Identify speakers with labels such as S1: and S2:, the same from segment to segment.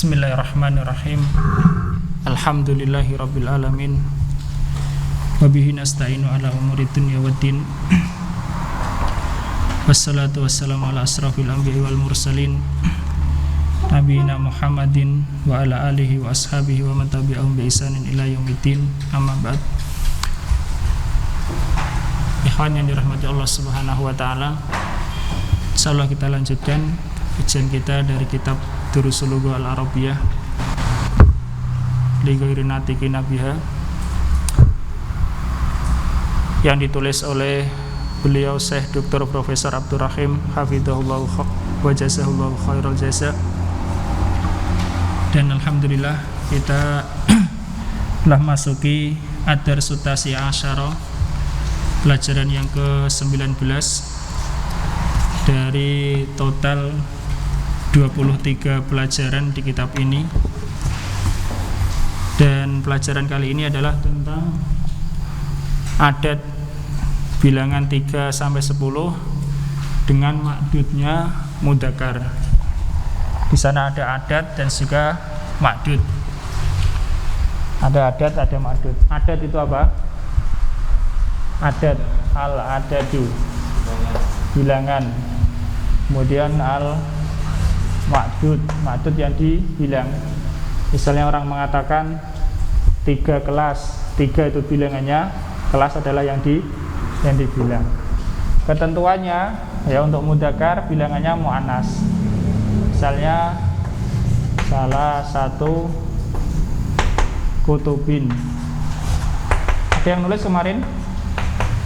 S1: Bismillahirrahmanirrahim. Alhamdulillahirabbil alamin. Wabihi nasta'inu ala umuri dunya waddin. Wassalatu wassalamu ala asrafil anbiya'i wal mursalin nabiyina Muhammadin wa ala alihi wa ashabihi wa man tabi'ahum bi ihsanin ila yaumiddin. Amma ba'd. Ikhwan yang dirahmati Allah Subhanahu wa taala. Insyaallah kita lanjutkan kajian kita dari kitab Durusul Lugha Al-Arabiyah li ghairi natiqi nabiha yang ditulis oleh beliau Syekh Dr. Profesor Abdurrahim Hafidhahullah wa jazahullahu khairal jaza. Dan alhamdulillah kita telah masuki ad-darsut tasi'a asyara, pelajaran yang ke-19 dari total 23 pelajaran di kitab ini. Dan pelajaran kali ini adalah tentang adat bilangan 3 sampai 10 dengan makdudnya mudzakkar. Di sana ada adat dan juga makdud. Ada adat, ada makdud. Adat itu apa? Adat, al-adadu, bilangan. Kemudian al-makdud, makdud yang dibilang. Misalnya orang mengatakan 3 kelas, 3 itu bilangannya, kelas adalah yang dibilang. Ketentuannya ya, untuk mudzakkar bilangannya muannas. Misalnya salah satu kutubin. Ada yang nulis kemarin?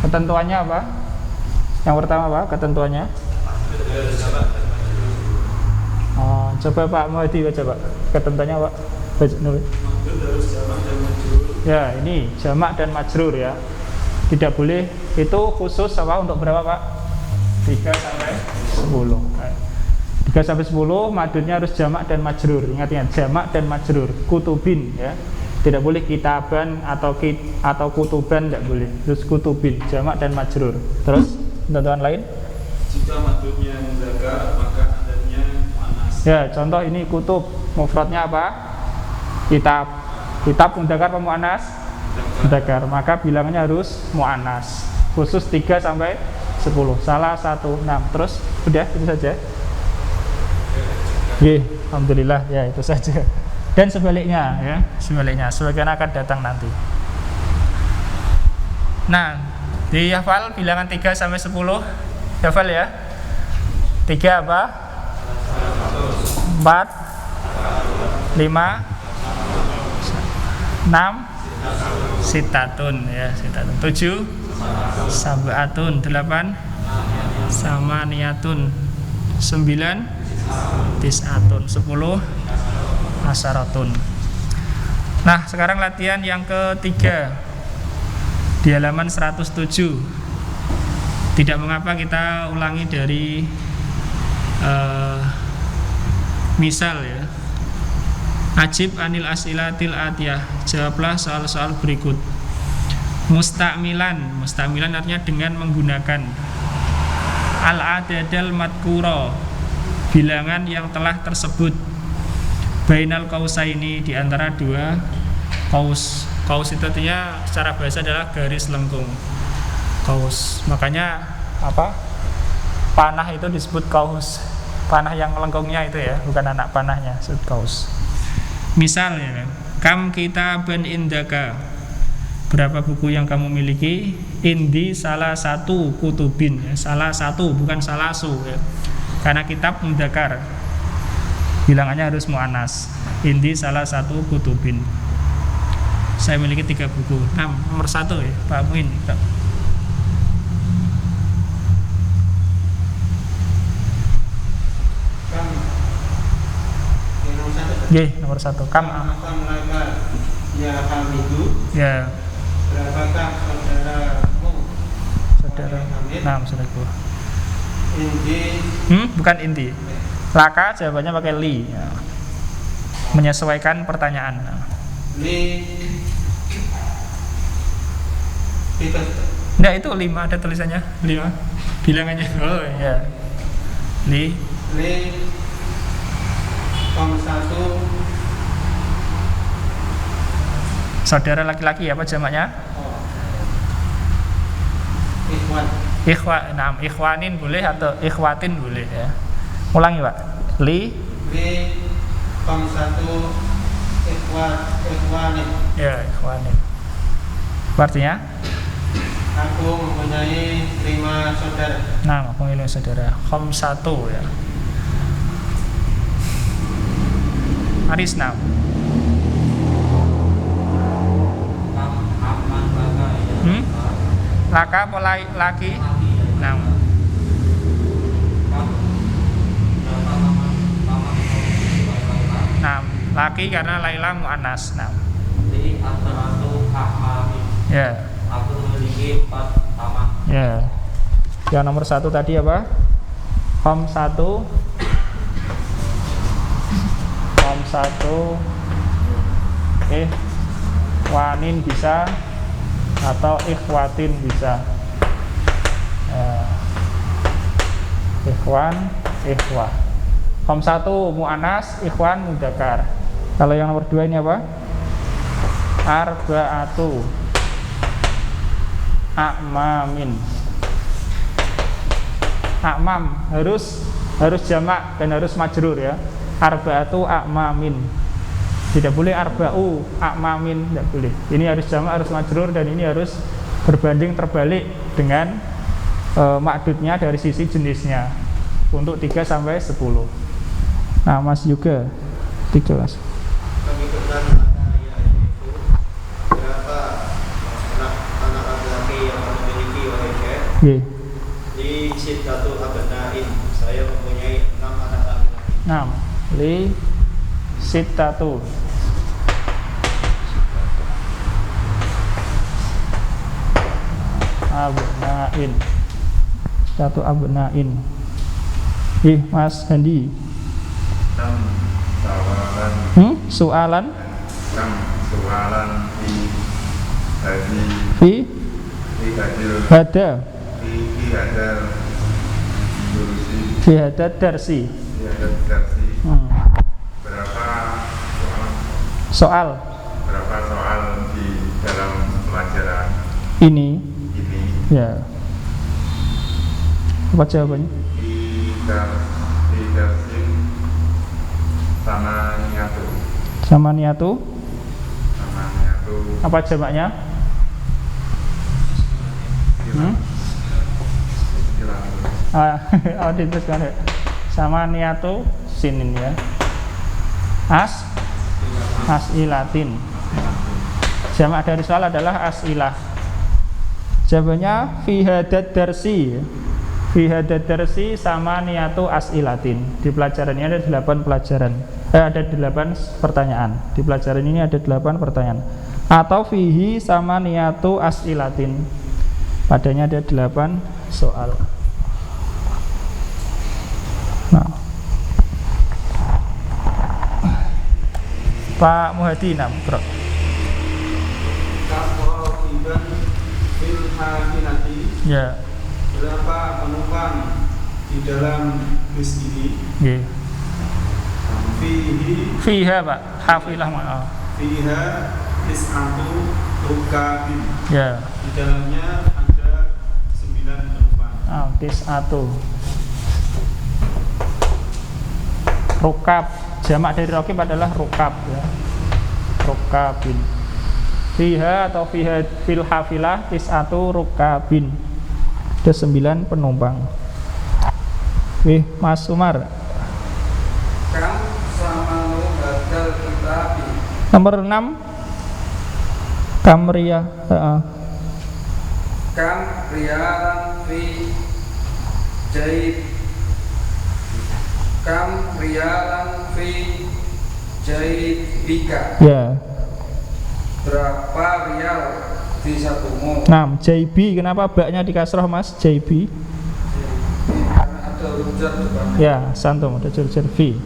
S1: Ketentuannya apa? Yang pertama apa ketentuannya? Coba Pak Muhadi baca Pak. Ketentuannya Pak. Baca nulis. Ya, ini jamak dan majrur ya. Tidak boleh, itu khusus apa untuk berapa Pak? 3 sampai 10. 3 sampai 10 makdudnya harus jamak dan majrur. Ingat-ingat, jamak dan majrur. Kutubin ya. Tidak boleh kitaban atau kutuban, tidak boleh. Terus kutubin, jamak dan majrur. Terus ketentuan lain?
S2: Jika makdudnya mudzakkar maka adanya muannas.
S1: Ya, contoh ini kutub, mufradnya apa? Kitab. Kitab mudzakkar apa muannas? Mudzakkar. Maka bilangannya harus muannas. Khusus 3 sampai 10. Salah satu 6. Terus udah itu saja. Oke, alhamdulillah ya itu saja. Dan sebaliknya ya, sebagian akan datang nanti. Nah, dihafal bilangan 3 sampai 10. Hafal ya. 3 apa? 4 5 6 sitatun ya, sitatun. 7 sab'atun. 8 samaniyatun. 9 tis'atun. 10 asyaratun. Nah, sekarang latihan yang ketiga di halaman 107. Tidak mengapa kita ulangi dari misal ya. Ajib anil as'ilatil atiyah, jawablah soal-soal berikut. Musta'milan artinya dengan menggunakan al-adadal madkura, bilangan yang telah tersebut. Bainal qausaini, di antara 2 qaus. Qaus itu artinya secara bahasa adalah garis lengkung. Qaus. Makanya apa? Panah itu disebut qaus. Panah yang lengkungnya itu ya, bukan anak panahnya, disebut qaus. Misalnya, kam kitaban indaka, berapa buku yang kamu miliki? Indi salah satu kutubin ya. Salah satu, bukan salasu ya. Karena kitab mudzakkar, bilangannya harus muannas. Indi salah satu kutubin. Saya memiliki 3 buku. Nah, nomor 1 ya, Pak Muin. Nomor 1. Kam
S2: ya Hamidu.
S1: Ya.
S2: Berapakah saudaramu?
S1: Saudara. Nah, saudaraku.
S2: Indi.
S1: Bukan inti. Laka jawabannya pakai li ya. Menyesuaikan pertanyaan.
S2: Li.
S1: Enggak, itu 5, ada tulisannya 5 bilangannya. Oh ya. Li.
S2: Kom 1
S1: Saudara laki-laki apa jamaknya?
S3: Ikhwan.
S1: Ikhwanin boleh atau ikhwatin boleh ya. Ulangi Pak. Li
S3: satu ikhwanin.
S1: Ya, ikhwanin. Artinya?
S3: Aku mempunyai 5 saudara.
S1: Nah, mempunyai saudara. Satu ya. Arisna. Laka apa laki? Nah. Nah, laki karena Laila muannas. Nah. Ya.
S3: Aku memiliki 4 taman.
S1: Ya. Yang nomor 1 tadi apa? Satu. Wanin bisa atau ikhwatin bisa. Ikhwan, ikhwah. Satu muannas, ikhwan mudzakkar. Kalau yang nomor 2 ini apa? Arba'atu a'mamin. A'mam harus jamak dan harus majrur ya. Arba'atu a'mamin. Tidak boleh arba'u a'mamin, tidak boleh. Ini harus jamak, harus majrur, dan ini harus berbanding terbalik dengan makdudnya dari sisi jenisnya untuk 3 sampai 10. Nah, Mas juga 13.
S3: Pengikutan ayah itu berapa anak laki-laki yang memiliki wahai Syekh?
S1: Nggih.
S3: Di sittatu abna'in. Saya mempunyai 6 anak laki-laki.
S1: 6 li sittatu abna'in. Satu abna'in. Mas Handi. Soalan fi hadal darsi. Berapa soal di dalam pelajaran ini? Ya. Apa jawabannya? Sama niatu. Apa jamaknya? Diteruskan ya. Sama niatu sinin ya. As'ilatin. Jamak dari soal adalah as'ilah. Jawabannya fi hadad darsi. Fi hadad darsi sama niatu as'ilatin. Di pelajaran ini ada 8 pelajaran. Ada 8 pertanyaan. Di pelajaran ini ada 8 pertanyaan. Atau fihi sama niatu as'ilatin. Padanya ada 8 soal. Nah. Pak Muhadi Namkro.
S2: Kawakiban fil hafinati.
S1: Ya.
S2: Berapa penumpang di dalam bis ini?
S1: Nggih. Fiha Pak, hafilah maaf.
S2: Fiha tis'atu rukabin.
S1: Ya.
S2: Di dalamnya ada 9 penumpang.
S1: Tis'atu. Rukab, jamak dari rokib adalah rukab ya. Rukabin. Fiha atau fiha fil hafilah tis'atu rukabin. Ada 9 penumpang. Mas Umar.
S3: Kam samanu hadal kitabi.
S1: Nomor 6 Kamria.
S3: Kam riyalan fi jaib. Kam riyalan fi jaibika.
S1: Ya.
S3: Berapa rial di sakumu?
S1: 6 JB. Kenapa baknya di kasroh Mas? JB.
S3: Karena ada ujar depannya.
S1: Ya, santum ada jur-jur V.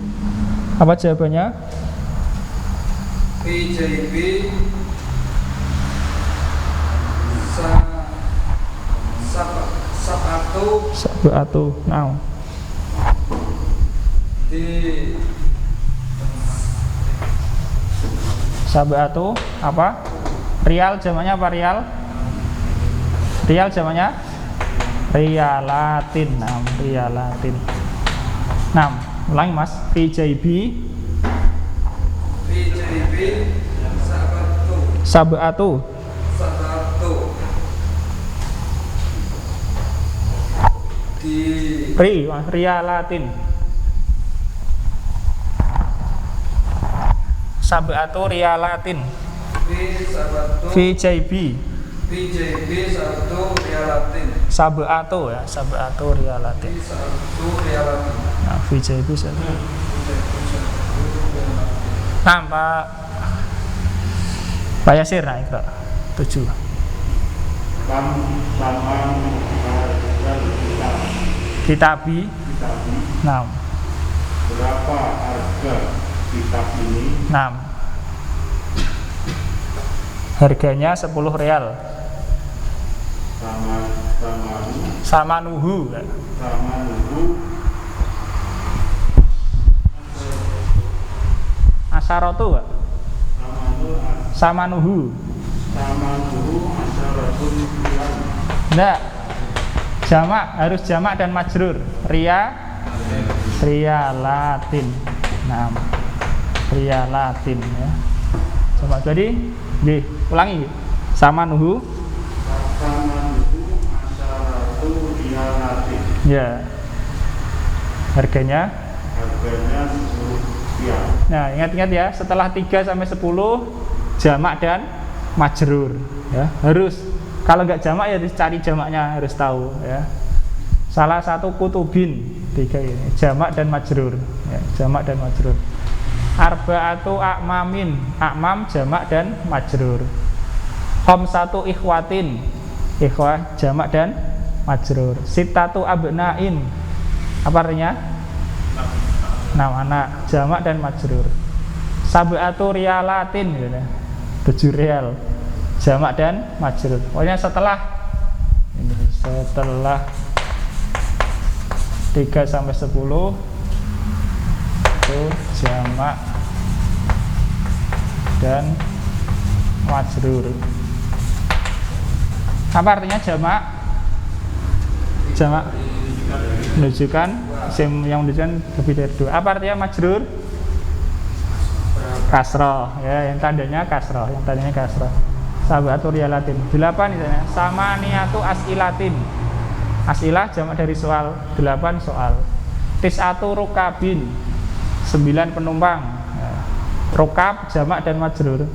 S1: Apa jawabannya?
S3: Fi JB
S1: Sabatu. Now.
S3: Di
S1: Sabatu apa? Rial jamaknya apa rial? Rial jamaknya rialatin. Rialatin. Ulangi Mas. VJB sabatu.
S2: Di
S1: rialatin. Sabatu rialatin. VJB
S2: satu rialatin.
S1: sabatu ya, sabatu rialatin.
S2: Satu rialatin.
S1: Nah, VJB satu. Pak Yasir, nah itu 7. Kitabi.
S4: Berapa harga kitab ini?
S1: 6. Harganya 10 real. Sama nuhu. Asarotu Pak. Sama nuhu. Enggak. Jamak harus jamak dan majrur. Rialatin. Rialatin ya. Coba jadi ulangi. Sama nuhu. Ya. Harganya
S4: 10 rupiah.
S1: Nah, ingat-ingat ya, setelah 3 sampai 10 jamak dan majrur ya. Harus kalau nggak jamak ya harus cari jamaknya, harus tahu ya. Salah satu kutubin 3 ini jamak dan majrur ya, jamak dan majrur. Arba'atu a'mamin, a'mam jamak dan majrur. Khamsatu ikhwatin, ikhwah jamak dan majrur. Sittatu abna'in, apa artinya? 6 anak, jamak dan majrur. Sab'atu rialatin gitu, 7 real, jamak dan majrur. Pokoknya setelah 3 sampai 10 itu jamak dan majrur. Apa artinya jamak? Jamak menunjukkan isim yang menunjukkan lebih dari 2. Apa artinya majrur? Kasroh ya, yang tandanya kasroh, Sabatu rialatin. 8 misalnya. Sama niatu asilatin. Asilah jamak dari soal, 8 soal. Tis'atu rukabin, 9 penumpang ya. Rukab jamak dan majrur.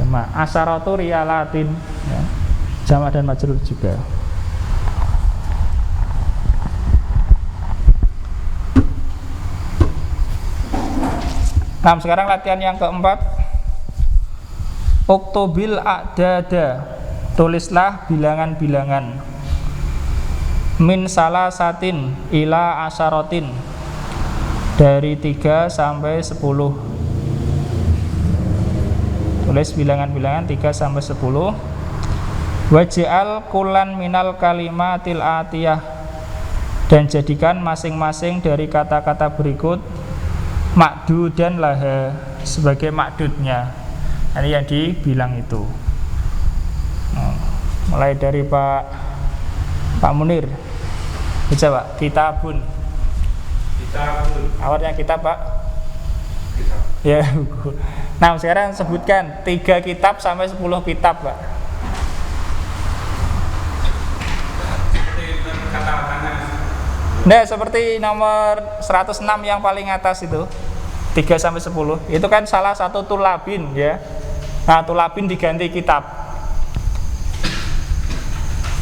S1: Jamak. Asaratu rialatin ya. Jamak dan majrur juga. Nah, sekarang latihan yang keempat. Uktubil a'dada, tulislah bilangan-bilangan. Min salasatin ila asyaratin, dari 3 sampai 10. Tulis bilangan-bilangan 3 sampai 10. Waj'al kulan minal kalimatil atiyah, dan jadikan masing-masing dari kata-kata berikut makdud dan laha sebagai makdudnya. Ini yang dibilang itu. Mulai dari Pak Munir. Baca Pak, kitabun. Awalnya kitab Pak. Kitab. Ya. Nah, sekarang sebutkan 3 kitab sampai 10 kitab Pak. Nah, seperti nomor 106 yang paling atas itu 3 sampai 10. Itu kan salah satu tulabin ya. Nah, tulabin diganti kitab.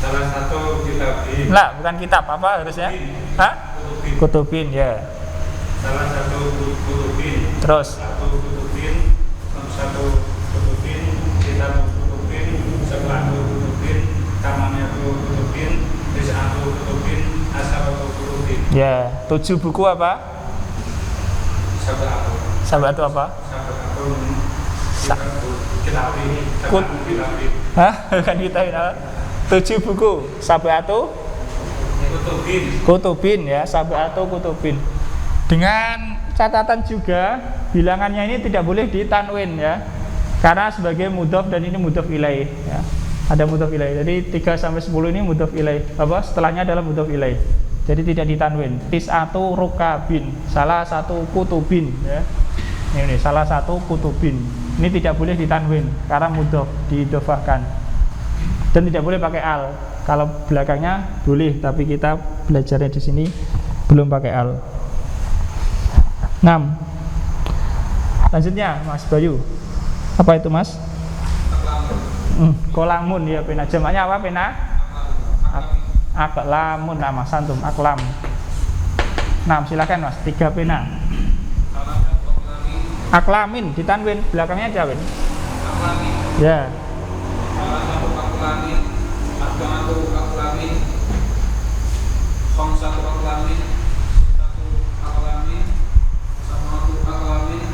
S2: Salah satu kitabin.
S1: Nah, bukan kitab, apa harusnya? Hah? Kutubin ya.
S2: Salah satu kutubin.
S1: Terus
S2: Satu kutubin, kitab kutubin, sebelah kutubin, tamannya kutubin, tis'atu kutubin, asharatu kutubin.
S1: ya, 7 buku apa? Sabatu apa? Hah? Bukan kitab ini. 7 buku. Sabatu kutubin ya, sabatu kutubin. Dengan catatan juga bilangannya ini tidak boleh ditanwin ya. Karena sebagai mudhof dan ini mudhof ilaih ya. Ada mudhof ilaih. Jadi 3 sampai 10 ini mudhof ilaih. Setelahnya adalah mudhof ilaih. Jadi tidak ditanwin. Tis'atu rukabin, salah satu kutubin ya. Ini salah satu kutubin. Ini tidak boleh ditanwin karena mudhof diidhofahkan. Dan tidak boleh pakai al. Kalau belakangnya boleh, tapi kita belajarnya di sini belum pakai al. 6. Lanjutnya Mas Bayu. Apa itu Mas? Kolamun ya, pena. Jamaknya apa pena? Aklamun. Nama santum aklam. 6 silakan Mas, 3 pena. Aklamin ditanwin, belakangnya aja Win.
S2: Aklamin.
S1: Ya.
S2: Salah satu aklamin, arba'atu aklamin, khamsatu aklamin, sittatu aklamin, sab'atu aklamin,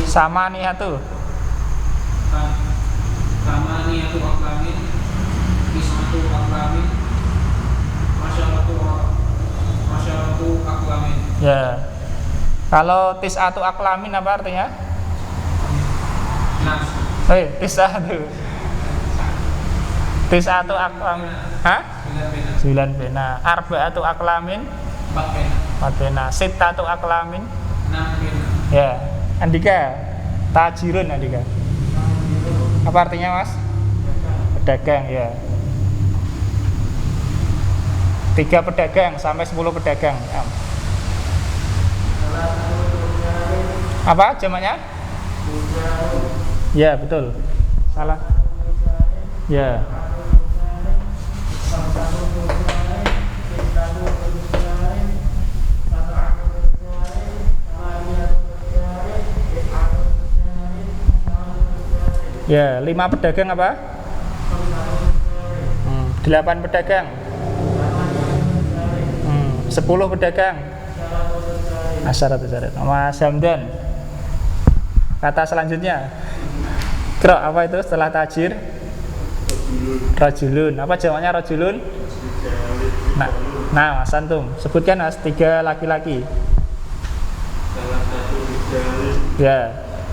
S1: Samaniyatu.
S2: Samaniyatu aklamin, tis'atu aklamin, masyaratu aklamin.
S1: Ya. Kalau tis'atu aklamin apa artinya?
S2: Nas.
S1: Tis'atu aklamin. Hah? 9 pena. Arba'atu aklamin. 4 pena. Sittatu aklamin.
S2: 6 pena.
S1: Ya. Andika. Tajirun Andika. Apa artinya Mas? Pedagang ya. 3 pedagang sampai 10 pedagang ya. Apa jamaknya? Ya betul. Salah. Ya. Ya, 5 pedagang apa? 8 pedagang. 10 pedagang. Asyarat. Mas Hamdan. Kata selanjutnya. Qra apa itu setelah tajir? Rajulun. Apa jamaknya rajulun? Nah, Mas Antum, sebutkan Mas 3 laki-laki.
S2: Salah satu rijalin,
S1: Ya.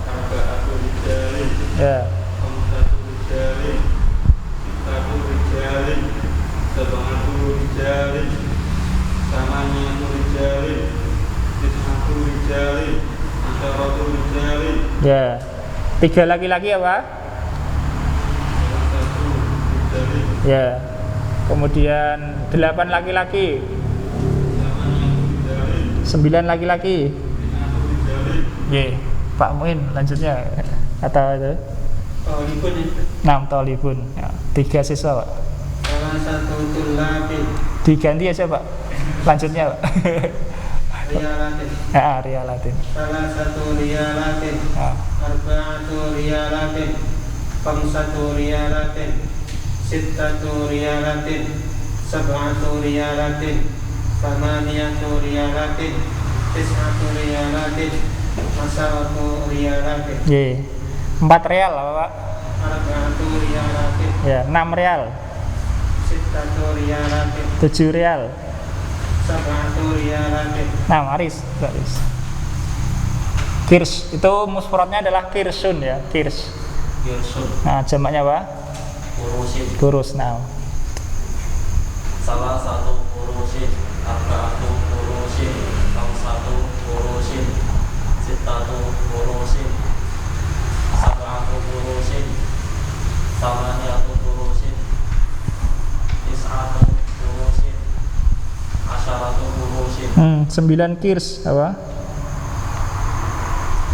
S2: arba'atu rijalin,
S1: Ya.
S2: khamsatu rijalin, sittatu rijalin, sab'atu rijalin, samaniyatu rijalin, tis'atu rijalin, masyaratu rijalin.
S1: Ya. 3 laki-laki apa?
S2: Salah satu rijalin,
S1: Ya. Kemudian 8 laki-laki,
S2: samaniyatu rijalin,
S1: 9 laki-laki.
S2: tis'atu rijalin.
S1: Ye. Pak Muin lanjutnya kata itu.
S3: Talibun itu
S1: 6 tolibun. Ya. 3 siswa Pak.
S3: salah satu tulabin
S1: Diganti aja Pak. Lanjutnya Pak.
S3: riyalatin,
S1: Riyalatin.
S3: salah satu riyalatin,
S1: Ya.
S3: arba'atu riyalatin, khamsatu riyalatin, sittatu riyalatin, sab'atu riyalatin, samaniyatu riyalatin, tis'atu riyalatin, masyaratu riyalatin.
S1: Ye. 4 real apa Pak?
S3: Arba'atu riyalatin,
S1: Ya, 6 real.
S3: sittatu riyalatin,
S1: 7 real.
S3: sab'atu riyalatin.
S1: Nah, Aris. Kirs itu musyawarahnya adalah kirsun ya, kirs.
S3: Yusuf
S1: Nah, jamaknya apa?
S3: urusin
S1: Kurus. Nah.
S3: salah satu urusin, arba'atu urusin, khamsatu urusin, sittatu urusin, sab'atu urusin, samaniyatu urusin, tis'atu urusin, asyaratu urusin,
S1: 9 kirs apa?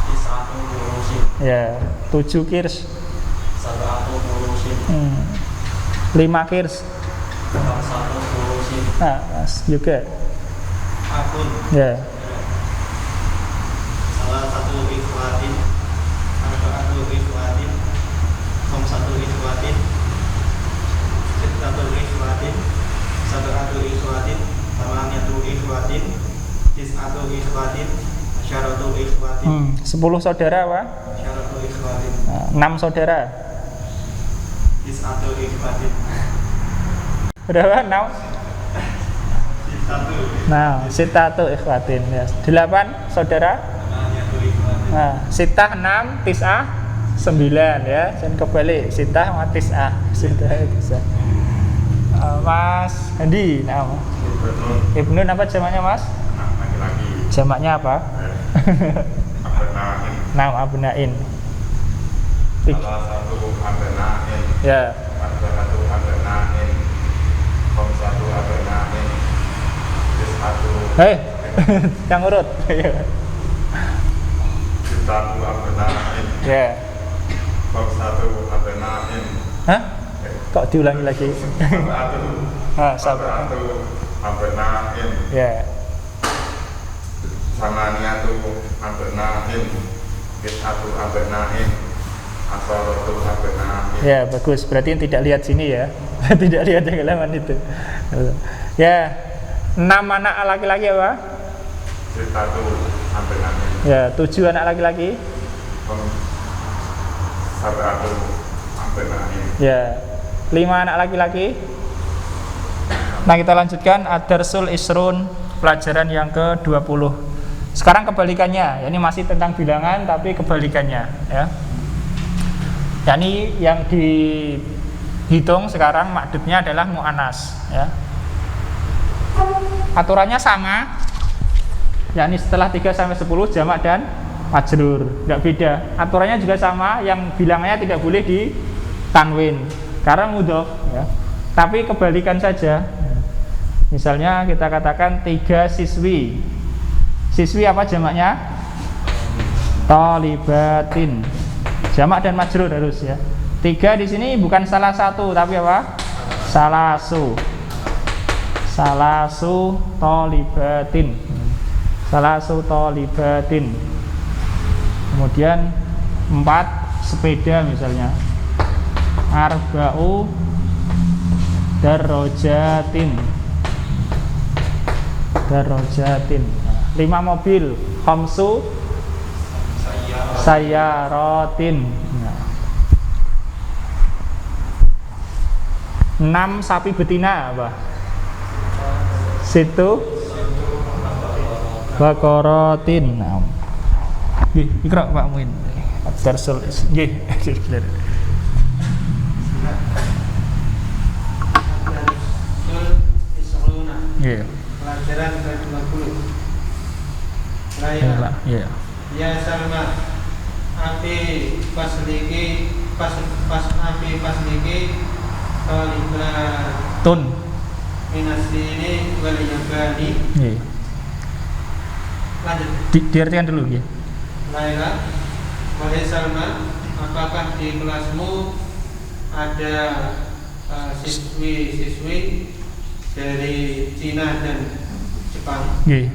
S3: tis'atu urusin,
S1: Ya, 7 kirs.
S3: sab'atu urusin,
S1: 5 kirs.
S3: khamsatu urusin.
S1: Nah, Mas juga.
S3: Akun
S1: Ya.
S3: salah satu ikhwatin, arba'atu ikhwatin, khamsatu ikhwatin, sittatu ikhwatin, sab'atu ikhwatin, samaniyatu ikhwatin, tis'atu ikhwatin, asyaratu ikhwatin,
S1: 10 saudara apa?
S3: asyaratu ikhwatin,
S1: 6 saudara.
S3: tis'atu ikhwatin,
S1: Berapa? 6.
S3: sittatu,
S1: Nah, sitatu ikhwatin ya. 8 saudara.
S3: samaniyatu ikhwatin,
S1: Nah, sitah 6, tis'ah 9 ya. Jangan kebalik, sitah sama tis'ah. Sitah tis'ah. Mas Handi, nama Ibnu apa jamaknya Mas?
S4: Laki-laki.
S1: Jamaknya apa?
S4: Abna'in.
S1: Nama abnain.
S4: Salah satu abna'in.
S1: Ya.
S4: Satu abna'in. Satu abna'in. Satu.
S1: Hei, yang urut.
S4: Satu abna'in.
S1: Ya.
S4: Satu abna'in.
S1: Hah? Kok diulangi lagi?
S4: Satu abna'in.
S1: Ya.
S4: Samaniyatu abna'in. Satu abna'in. Asharatu abna'in.
S1: Ya, bagus. Berarti yang tidak lihat sini ya. Tidak lihat yang halaman itu. Ya. 6 anak laki-laki apa?
S4: Satu abna'in.
S1: Ya, 7 anak laki-laki.
S4: Satu abna'in.
S1: Ya. 5 anak laki-laki. Nah, kita lanjutkan Ad-Darsul Isrun, pelajaran yang ke-20. Sekarang kebalikannya. Ini masih tentang bilangan tapi kebalikannya ya. Yani yang dihitung sekarang makdudnya adalah mu'anas ya. Aturannya sama. Yakni setelah 3 sampai 10 jamak dan majrur. Enggak beda. Aturannya juga sama, yang bilangannya tidak boleh di tanwin karena mudhof ya. Tapi kebalikan saja. Misalnya kita katakan 3 siswi. Siswi apa jamaknya? Thalibatin. Jamak dan majrur harus ya. 3 di sini bukan salah satu tapi apa? Salasu. Salasu thalibatin. Salasu thalibatin. Kemudian 4 sepeda misalnya. Arba'u darrojatin. Darrojatin. 5 mobil. Khamsu sayyaratin. 6 sapi betina apa? Situ bakorotin. Nggih, ikra Pak Muin. Darsul nggih. Iya.
S3: Pelajaran ke-20.
S1: Iya.
S3: Ya Salma, api pasliki pas api pasliki
S1: Tun.
S3: minasini waliyabani.
S1: Iya.
S3: Lanjut.
S1: Diartikan dulu ya.
S3: Laila, wahai Salma, apakah di kelasmu ada siswi-siswi dari Cina dan Jepang?
S1: Iya.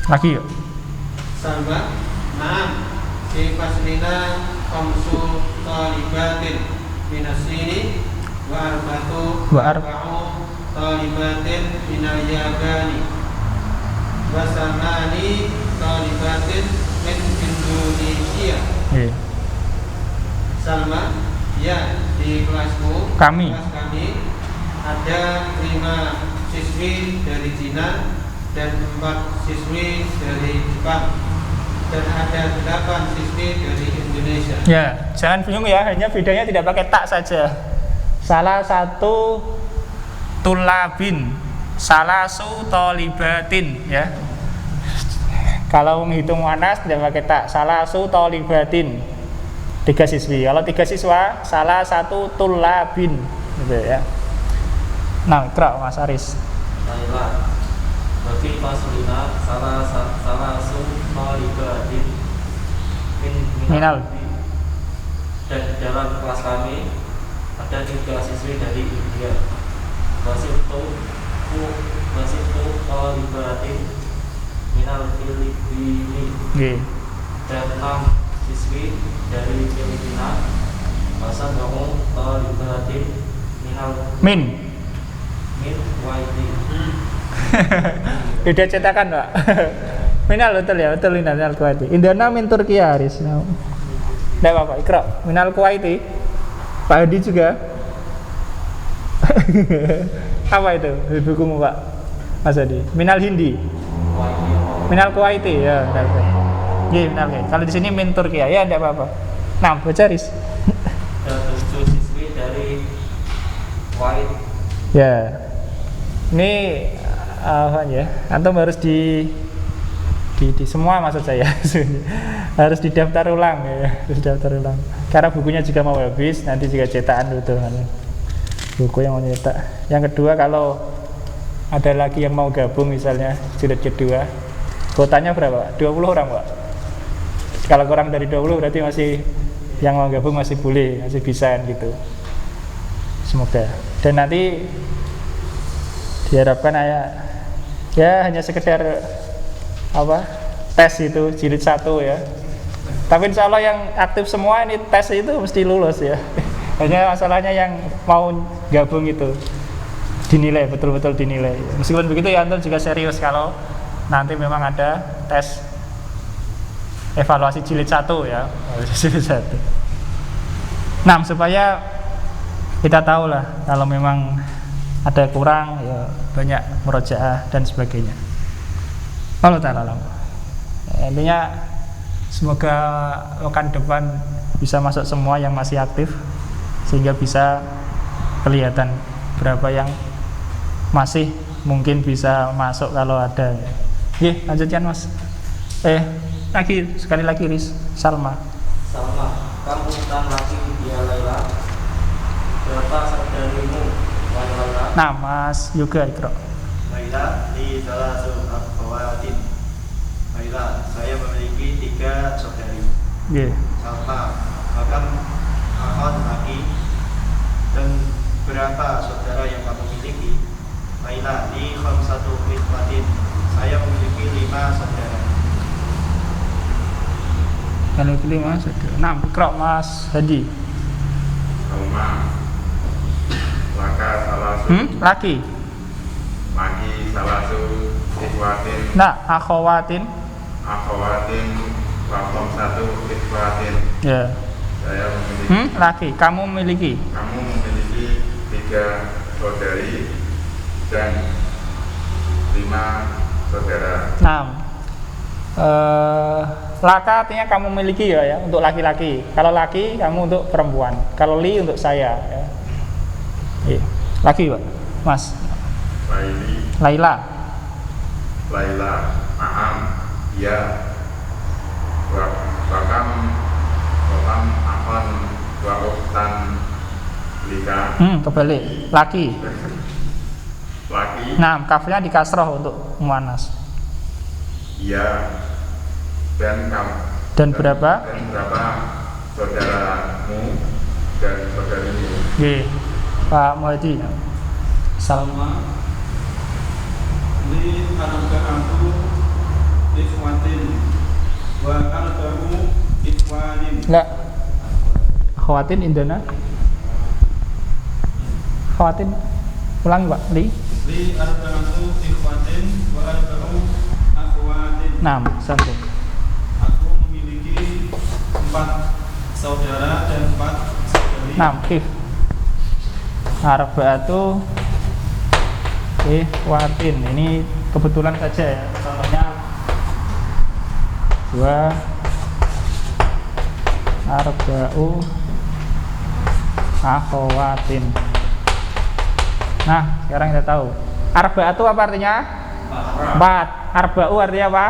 S1: Lagi yuk.
S3: Salma, naam, di faslina khamsu talibatin minasini wa arba'u talibatin minal yabani wa samani talibatin min Indonesia.
S1: Iya.
S3: Salma, ya, di kelasmu,
S1: Kami.
S3: kelas kami ada 5 siswi dari Cina dan 4 siswi dari Jepang dan ada 8 siswi dari Indonesia.
S1: Ya, jangan bingung ya, hanya bedanya tidak pakai tak saja. Salah satu tulabin, salasu thalibatin ya. Kalau menghitung muannas tidak pakai tak, salasu thalibatin. 3 siswi. Kalau 3 siswa, salah satu tulabin gitu ya. Nah, ikra Mas Aris.
S5: Laila, bagi faslina salah thalibatin
S1: Minal.
S5: dan dalam kelas kami ada 3 siswi dari India. Wasiftu thalibatin minal Filipini
S1: Nggih.
S5: dan 6 siswi dari Filipina. Wasabahu thalibatin
S1: Min.
S5: Kuwaiti.
S1: Beda cetakan, Pak. Minal betul ya, betul Minal Kuwaiti. Indona min Turkiya Aris. Enggak apa-apa, ikra. Minal Kuwaiti. Pak Hadi juga. Apa itu? Di bukumu, Pak Mas Hadi. Minal Hindi. Minal Kuwaiti ya, benar. Nggih, benar nggih. Kalau di sini min Turkiya ya enggak apa-apa. Nah, baca Riz.
S5: Ada 7 siswi dari Kuwait.
S1: Ya. Ini apa ya? Antum harus di semua maksud saya. Harus didaftar ulang ya, harus daftar ulang. Karena bukunya juga mau habis, nanti juga cetakan butuh buku yang mau nyetak. Yang kedua, kalau ada lagi yang mau gabung misalnya jilid kedua, kuotanya berapa? 20 orang, Pak. Kalau kurang dari 20 berarti masih yang mau gabung masih boleh, masih bisa gitu. Semoga. Dan nanti diharapkan ya hanya sekedar apa? Tes itu jilid 1 ya. Tapi insya Allah yang aktif semua ini tes itu mesti lulus ya. Hanya masalahnya yang mau gabung itu dinilai, betul-betul dinilai. Meskipun begitu ya antum juga serius kalau nanti memang ada tes evaluasi jilid 1 ya. Jilid 1. Nah, supaya kita tahu lah kalau memang ada kurang ya banyak murojaah dan sebagainya. Allah ta'ala alam. Intinya semoga pekan depan bisa masuk semua yang masih aktif sehingga bisa kelihatan berapa yang masih mungkin bisa masuk kalau ada. Nggih, lanjutkan Mas. Sekali lagi Riz, Salma.
S5: Kamu dan laki dia Laila. Berapa saudarimu wahai Laila?
S1: Nah, Mas Yoga Ikra.
S6: Laila di salah satu akhawatin. Laila, saya memiliki 3 saudari.
S1: Nggih.
S6: Salma, bahkan akhwat laki. Dan berapa saudara yang kamu miliki? Laila, di khamsatu ikhwatin. Saya memiliki 5 saudara.
S1: Kalau pilih Mas ada. Nah, Ikra Mas Hadi.
S4: Salma laka salasu
S1: Laki.
S4: laki salasu ikhwatin
S1: Nah, akhawatin.
S4: wakom satu ikhwatin.
S1: Ya.
S4: Saya memiliki
S1: Laki. Kamu memiliki.
S4: kamu memiliki 3 saudari dan 5 saudara.
S1: Nah, laka artinya kamu miliki ya untuk laki-laki. Kalau laki kamu untuk perempuan. Kalau li untuk saya. Ya. Iya. Laki Pak, Mas. Laila.
S4: Naam, ya. Wakam akon wa uktan lika.
S1: Kebalik. Laki.
S4: Laki.
S1: Nah, kafnya di kasroh untuk muannas.
S4: Ya. Dan kamu.
S1: Dan berapa?
S4: Dan berapa saudaramu dan saudarimu?
S1: Nggih. Pak Muhadi.
S2: Salma li arba'atu ikhwatin wa arba'u ikhwanin.
S1: Enggak. Khawatin indana. Khawatin. Ulang Pak. Li
S2: Arba'atu ikhwatin wa arba'u akhwatin.
S1: 6 sambung.
S2: Aku memiliki 4 saudara dan 4 saudari.
S1: 6 kif. Arba'atu ikhwatin. Ini kebetulan saja ya. Contohnya 2 arba'u akhwatin. Nah, sekarang kita tahu. Arba'atu apa artinya? 4. Arba'u artinya apa?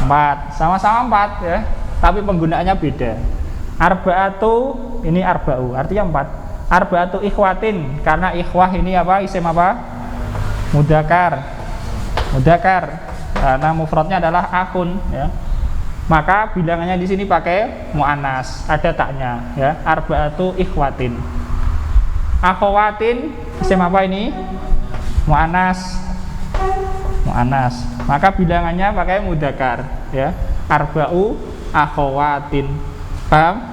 S1: 4. Sama-sama 4 ya. Tapi penggunaannya beda. Arba'atu ini arba'u artinya 4. Arba'atu ikhwatin karena ikhwah ini apa? Isim apa? Mudzakkar. Karena mufradnya adalah akhun ya. Maka bilangannya di sini pakai muannas, ada taknya ya. Arba'atu ikhwatin. Akhawatin isim apa ini? Muannas. Maka bilangannya pakai mudzakkar ya. Arba'u akhawatin. Paham?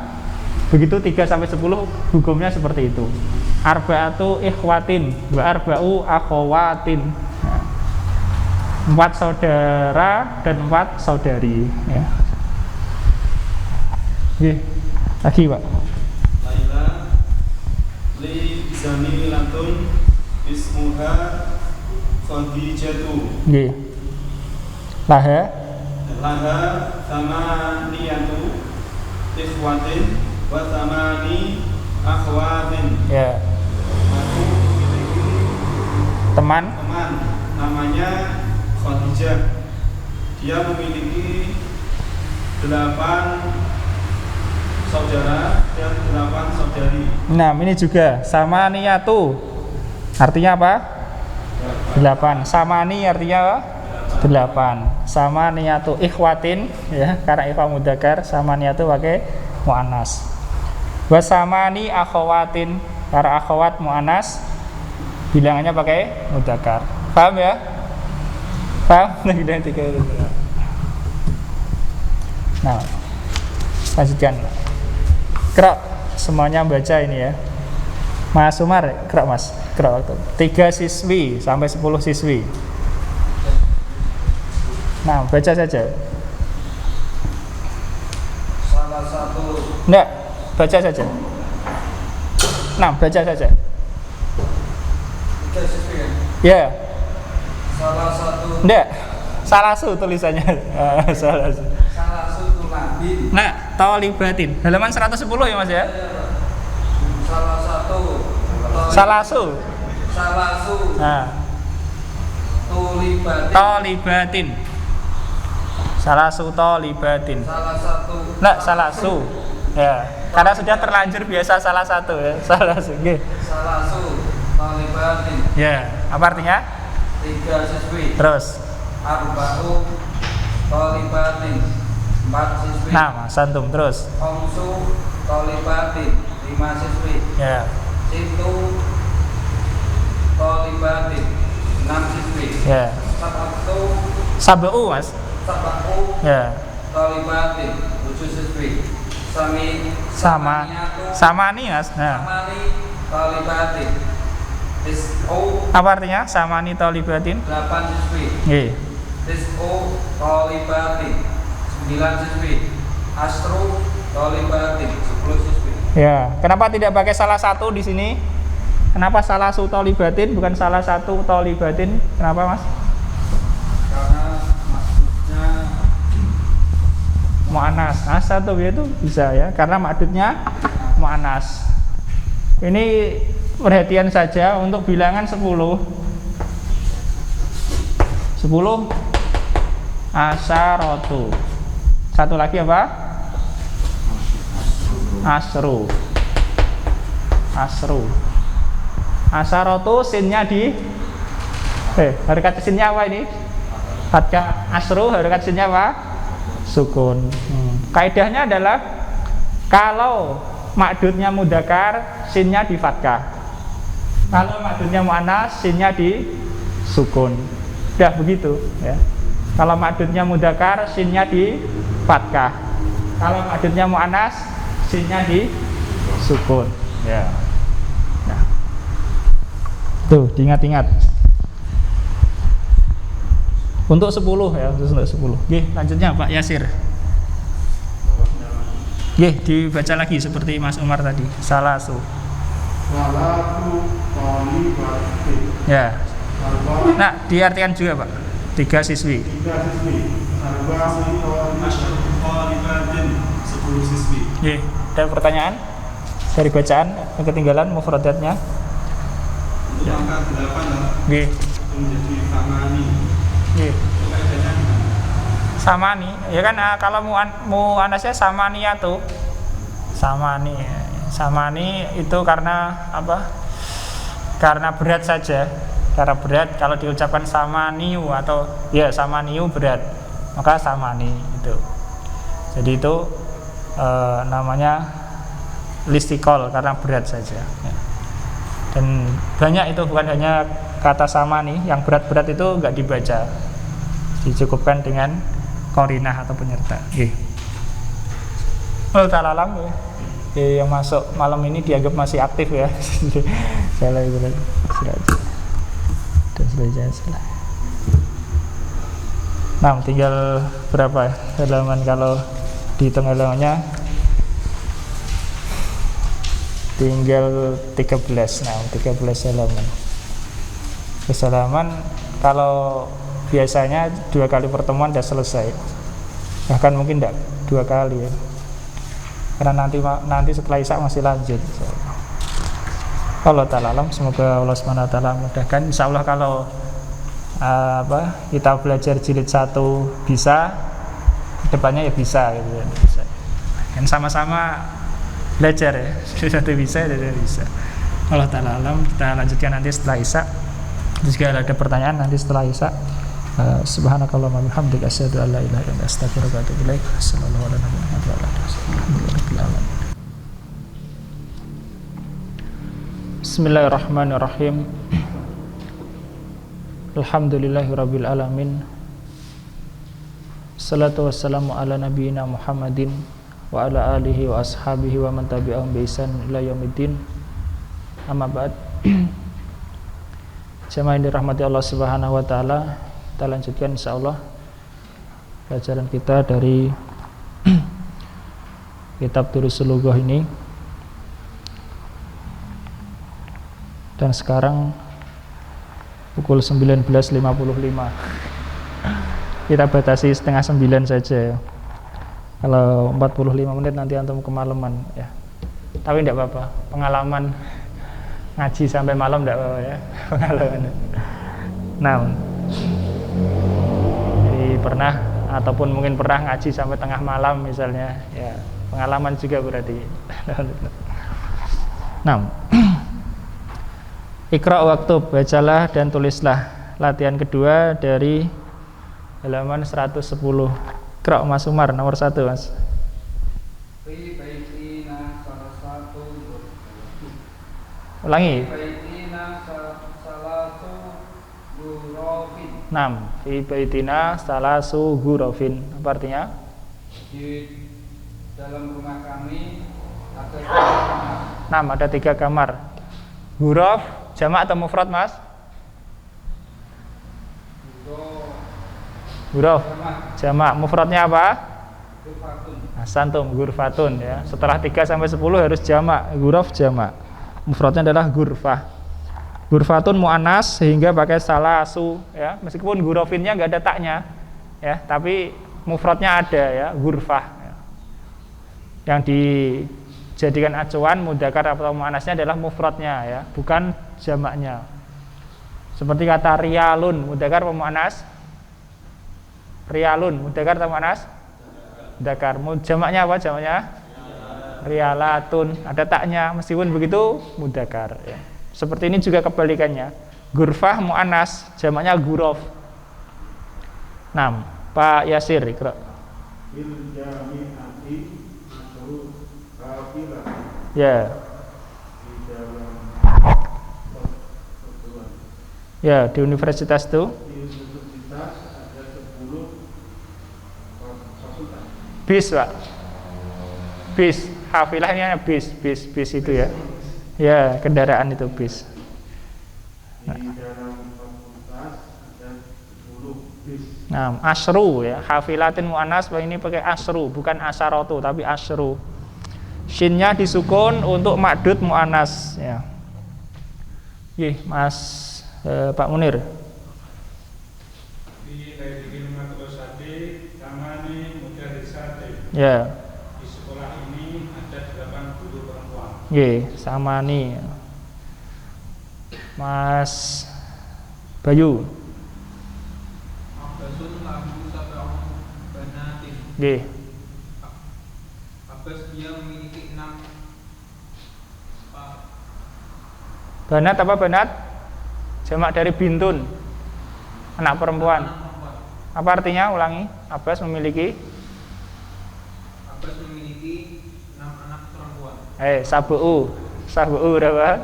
S1: Begitu 3 sampai 10 hukumnya seperti itu. Arba'atu ikhwatin wa arba'u akhawatin. 4 saudara dan 4 saudari ya. Oke, lagi Pak.
S2: Laila li zamilatun ismuha Khadijatu.
S1: Nggih. Laha
S2: laha samaniyatu ikhwatin wa samani akhwatin.
S1: Ya.
S2: Aku memiliki
S1: Teman.
S2: namanya Khadijah. Dia memiliki 8 saudara dan 8 saudari.
S1: Nah, ini juga samaniyatu. Artinya apa? 8. Samani artinya apa? 8. Samaniyatu ikhwatin, ya, karena ikhwa mudzakkar, samaniyatu pakai muannas. Wa samani akhawatin, karena akhwat muannas, bilangannya pakai mudzakkar. Paham ya? Paham? Nah, lanjutkan. Kera, semuanya baca ini ya. Mas Umar, kera Mas, kera waktu. 3 siswi sampai 10 siswi. Nah, baca saja.
S5: Salah satu.
S1: Enggak, baca saja. Nah, baca saja.
S5: 3 siswi ya?
S1: Ya.
S5: Salah satu.
S1: Enggak. Salah su tulisannya. Salah su.
S5: Salah satu nabi.
S1: Nah, tolibatin. Halaman 110 ya Mas ya?
S5: Salah satu.
S1: Salah su.
S5: Salah su.
S1: Nah,
S5: Tulibatin.
S1: tolibatin. Salah su tolibatin.
S5: Salah satu.
S1: Nah, salah su. Ya, karena sudah terlanjur biasa salah satu ya. Salah su. Nggih.
S5: Salah su. Tulibatin.
S1: Ya, apa artinya?
S5: 3 siswi.
S1: Terus.
S5: Arba'u Tulibatin. 4 siswi.
S1: Nah, Mas Antum terus.
S5: Khamsu Tulibatin. 5 siswi.
S1: Ya.
S5: Situ Tulibatin. 6 siswi.
S1: Ya.
S5: Sabtu
S1: Sab'u, Mas.
S5: Sabtu
S1: Ya.
S5: Tulibatin. 7 siswi.
S1: Sama. Sama nih, Mas. Nah.
S5: Samani Tulibatin. Tis'u
S1: Apa artinya? Samani tolibatin?
S5: 8 siswi.
S1: Nggih.
S5: Tis'u Tulibatin. 9 siswi. Asru Tulibatin. 10 siswi.
S1: Ya, kenapa tidak pakai salah satu di sini? Kenapa salah satu tolibatin bukan salah satu tolibatin? Kenapa, Mas?
S5: Karena maksudnya
S1: Mu'annas. Nah, satu itu bisa ya, karena maksudnya mu'annas. Ini perhatian saja untuk bilangan 10. 10 asyaratu. Satu lagi apa? Asru. Asru. Asyaratu sinnya di harakat sinnya apa ini? Fathah. Asru harakat sinnya apa? Sukun. Kaidahnya adalah kalau makdudnya mudzakkar sinnya di fathah. Kalau makdudnya muannas sinnya di sukun. Udah begitu ya. Kalau makdudnya mudzakkar sinnya di fathah. Kalau makdudnya muannas sinnya di sukun ya. Nah. Tuh, diingat-ingat. Untuk 10 ya, untuk 10. Nggih, lanjutnya Pak Yasir. Nggih, dibaca lagi seperti Mas Umar tadi. Salasu.
S2: Salatu tolibatin.
S1: Ya. Nah, diartikan juga Pak. 3 siswi.
S2: 3 siswi. Arba'u tolibatin. 10 siswi.
S1: Nggih, ada pertanyaan dari bacaan yang ketinggalan mufradatnya?
S2: Untuk angka 8
S1: Nggih.
S2: menjadi samani.
S1: Nggih.
S2: Kaidahnya
S1: Samani, ya kan kalau muannasnya samaniyatu. Samani. Samani itu karena apa? Karena berat saja. Karena berat, kalau diucapkan samaniu atau ya samaniu berat, maka samani itu. Jadi itu namanya listikol karena berat saja. Ya. Dan banyak itu, bukan hanya kata samani, yang berat-berat itu nggak dibaca, dicukupkan dengan korinah atau penyerta. Oh, talalam ya. Yang masuk malam ini dianggap masih aktif ya. Salah itu lagi. Salah. Nah, tinggal berapa halaman kalau dihitung halamannya? Tinggal 13. Nah, 13 halaman. Halaman kalau biasanya 2 kali pertemuan sudah selesai. bahkan mungkin tidak 2 kali ya, karena nanti setelah Isya masih lanjut. Allah ta'ala alam, semoga Allah SWT mudahkan. Insya Allah kalau kita belajar jilid 1 bisa, depannya ya bisa gitu ya. Bisa. Dan sama-sama belajar ya, jilid 1 bisa, jilid 2 bisa. Allah ta'ala alam, kita lanjutkan nanti setelah Isya. Jika ada pertanyaan nanti setelah Isya. Subhanakallahumma bihamdika asyhadu an la ilaha illa anta astaghfiruka wa atubu ilaik. Sallallahu alaihi wa sallam. Bismillahirrahmanirrahim. Alhamdulillahirabbil alamin. Salatu wassalamu ala nabiyyina Muhammadin wa ala alihi wa ashabihi wa man tabi'ahum bi ihsan ila yaumiddin. Amma ba'd. Jamaah yang dirahmati Allah Subhanahu wa taala, kita lanjutkan insyaallah pelajaran kita dari kitab Durusul Lughah ini. Dan sekarang pukul 19.55. Kita batasi setengah 9 saja ya. Kalau 45 menit nanti antum kemalaman ya. Tapi tidak apa-apa, pengalaman ngaji sampai malam tidak apa-apa ya. Pengalaman. Nah, jadi pernah ataupun mungkin pernah ngaji sampai tengah malam misalnya ya, pengalaman juga berarti. Nah, Iqra' waktub, bacalah dan tulislah. Latihan kedua dari halaman 110. Iqra' Mas Umar, nomor 1 Mas.
S5: Fi baitina salah satu.
S1: Ulangi.
S5: Fi baitina salatu ghurafin.
S1: 6. Fi baitina salasu ghurafin. Apa artinya?
S5: Di dalam rumah kami ada 3 kamar.
S1: 6, ada 3 kamar. Ghuraf jamak atau mufrad Mas? Ghuraf jamak. Mufradnya apa? Santum, ghurfatun ya. Setelah 3 sampai 10 harus jamak. Ghuraf jamak. Mufradnya adalah ghurfah. Ghurfatun muannas sehingga pakai salasu ya. Meskipun ghurafinnya enggak ada taknya ya, tapi mufradnya ada ya, ghurfah ya. Yang dijadikan acuan mudzakkar atau muannasnya adalah mufradnya ya, bukan jamaknya. Seperti kata riyalun, mudzakkar atau muannas? Riyalun, mudzakkar atau muannas? Mudzakkar. Jamaknya apa jamaknya? Riyalatun, ada taknya, meskipun begitu mudzakkar ya. Seperti ini juga kebalikannya. Ghurfah muannas, jamaknya ghuraf. 6. Pak Yasir, Iqra.
S2: Bil jami'ati masru kafilah.
S1: Ya.
S2: Di dalam perguruan.
S1: Ya, di universitas itu
S2: Di universitas ada 10 fakultas.
S1: bis, Pak. Bis, hafilahnya bis itu ya. Ya, kendaraan itu bis.
S2: Di dalam fakultas ada 10 bis.
S1: Nah, asru ya, hafilatin muannas, ini pakai asru, bukan asaratu tapi asru. Shinnya disukun untuk makdud muannas ya. Mas Pak Munir. Ya.
S2: Di sekolah ini ada 8 guru perempuan.
S1: Sama nih. Mas Bayu.
S3: Abbasun lahu sab'un banatin. Abbas dia memiliki 6
S1: Banat apa banat? Jamak dari bintun. Anak perempuan. Apa artinya? Ulangi. Abbas memiliki
S3: 6 anak perempuan.
S1: Sabu'u berapa?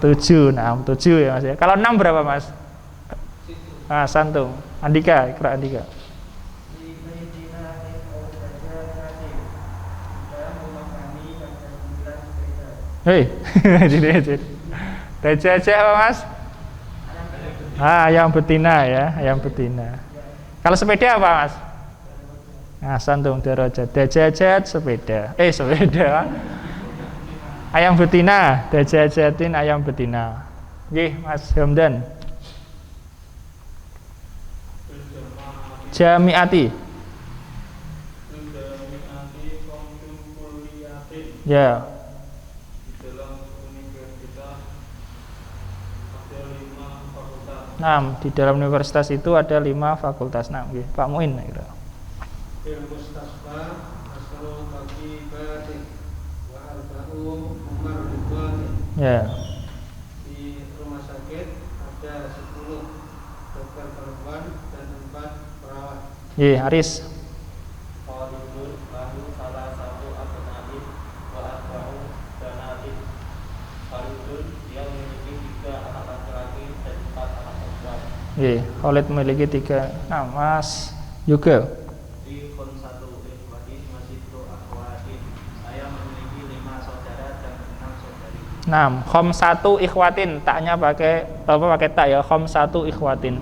S3: 7 anak perempuan.
S1: 7 ya Mas ya. Kalau 6 berapa Mas? Santum. Andika, Iqra Andika. Dajajah apa Mas? Ayam betina ya, ayam betina. Kalau sepeda apa Mas? Santum darajat. Dajajat sepeda. Sepeda. Ayam betina, dajajatin ayam betina. Mas Hamdan. Jami'ati.
S2: Jami'ati Komsun Kuliyatin.
S1: Ya.
S2: Di dalam universitas ada 5 fakultas.
S1: Nah, di dalam universitas itu ada 5 fakultas. Nah, Pak Muin kira.
S3: Mustasfa Asrul Taqibatin wa Arba'u Umar Ridwan.
S1: Ya.
S3: Di rumah sakit ada 10 dokter perempuan dan 4 perawat.
S1: Aris.
S2: Qalidun lahu salah satu abnain wa arba'u banatin. Qalidun dia memiliki 3 anak laki-laki dan 4 anak perempuan.
S1: Khalid memiliki 3. Nah, Mas juga.
S6: Di Khomsatu Ikhwatin Masitu Akhwatin. Saya memiliki 5 saudara dan 6 saudari.
S1: Nah, khomsatu ikhwatin, taknya pakai tak ya, khomsatu ikhwatin.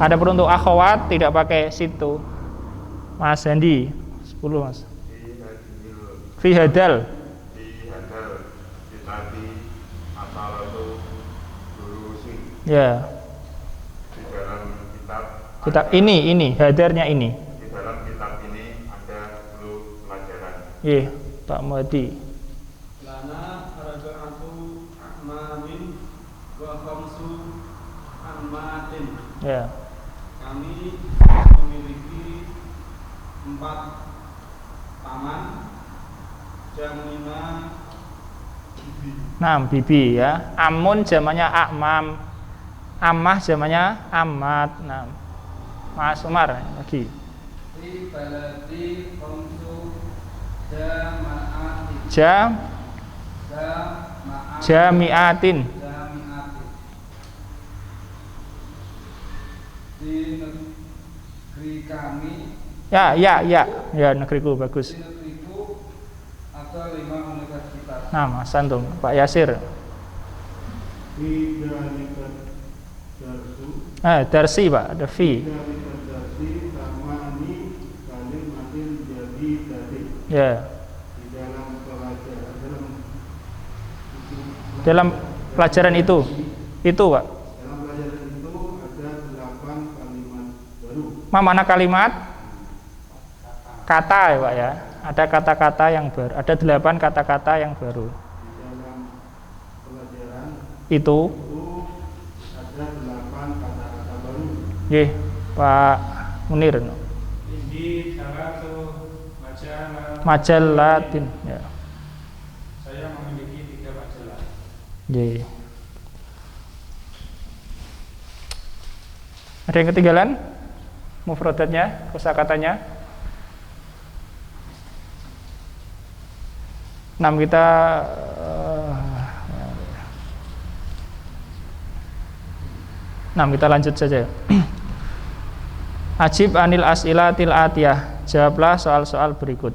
S1: Ada pun untuk akhwat tidak pakai situ. Mas Handi 10 Mas. Fi hadal.
S4: Ditati asalatu durusi.
S1: Ya.
S4: Di dalam
S1: Kitab ini hadarnya ini.
S4: Di dalam kitab ini ada 10 pelajaran.
S1: Pak Muhadi.
S2: Lana arba'atu a'mamin wa khamsu ammatin.
S1: Ya.
S2: Kami memiliki 4 paman dan 5 bibi.
S1: Nah, bibi ya. Amun zamannya akmam. Ammah zamannya amat. Nah. Mas Umar lagi.
S5: Fi baladi Khamsu Jama'atin.
S1: Jami'atin.
S5: Di negeri kami,
S1: Ya, negeriku bagus.
S5: di negeriku ada 5 universitas.
S1: Nah, Mas Antum, Pak Yasir.
S2: Bidalikat darsu
S1: Darsi, Pak, ada fi.
S2: Bidalikat darsi tamani kalimatin jadi tadi.
S1: Ya.
S2: Di dalam pelajaran
S1: Dalam pelajaran itu, Pak.
S2: dalam pelajaran itu ada 8 kalimat baru.
S1: Mana kalimat? Kata ya, Pak ya. Ada kata-kata yang baru. Ada 8 kata-kata yang baru.
S2: Di dalam pelajaran
S1: Itu,
S2: ada 8 kata-kata baru.
S1: Pak Munir.
S2: Indi salatu
S1: Majallatin. Ya.
S2: Saya memiliki 3 majalah.
S1: Ada yang ketinggalan? Mufradatnya, kosakatanya. 6 kita kita lanjut saja. Ajib anil as'ilatil atiyah. Jawablah soal-soal berikut.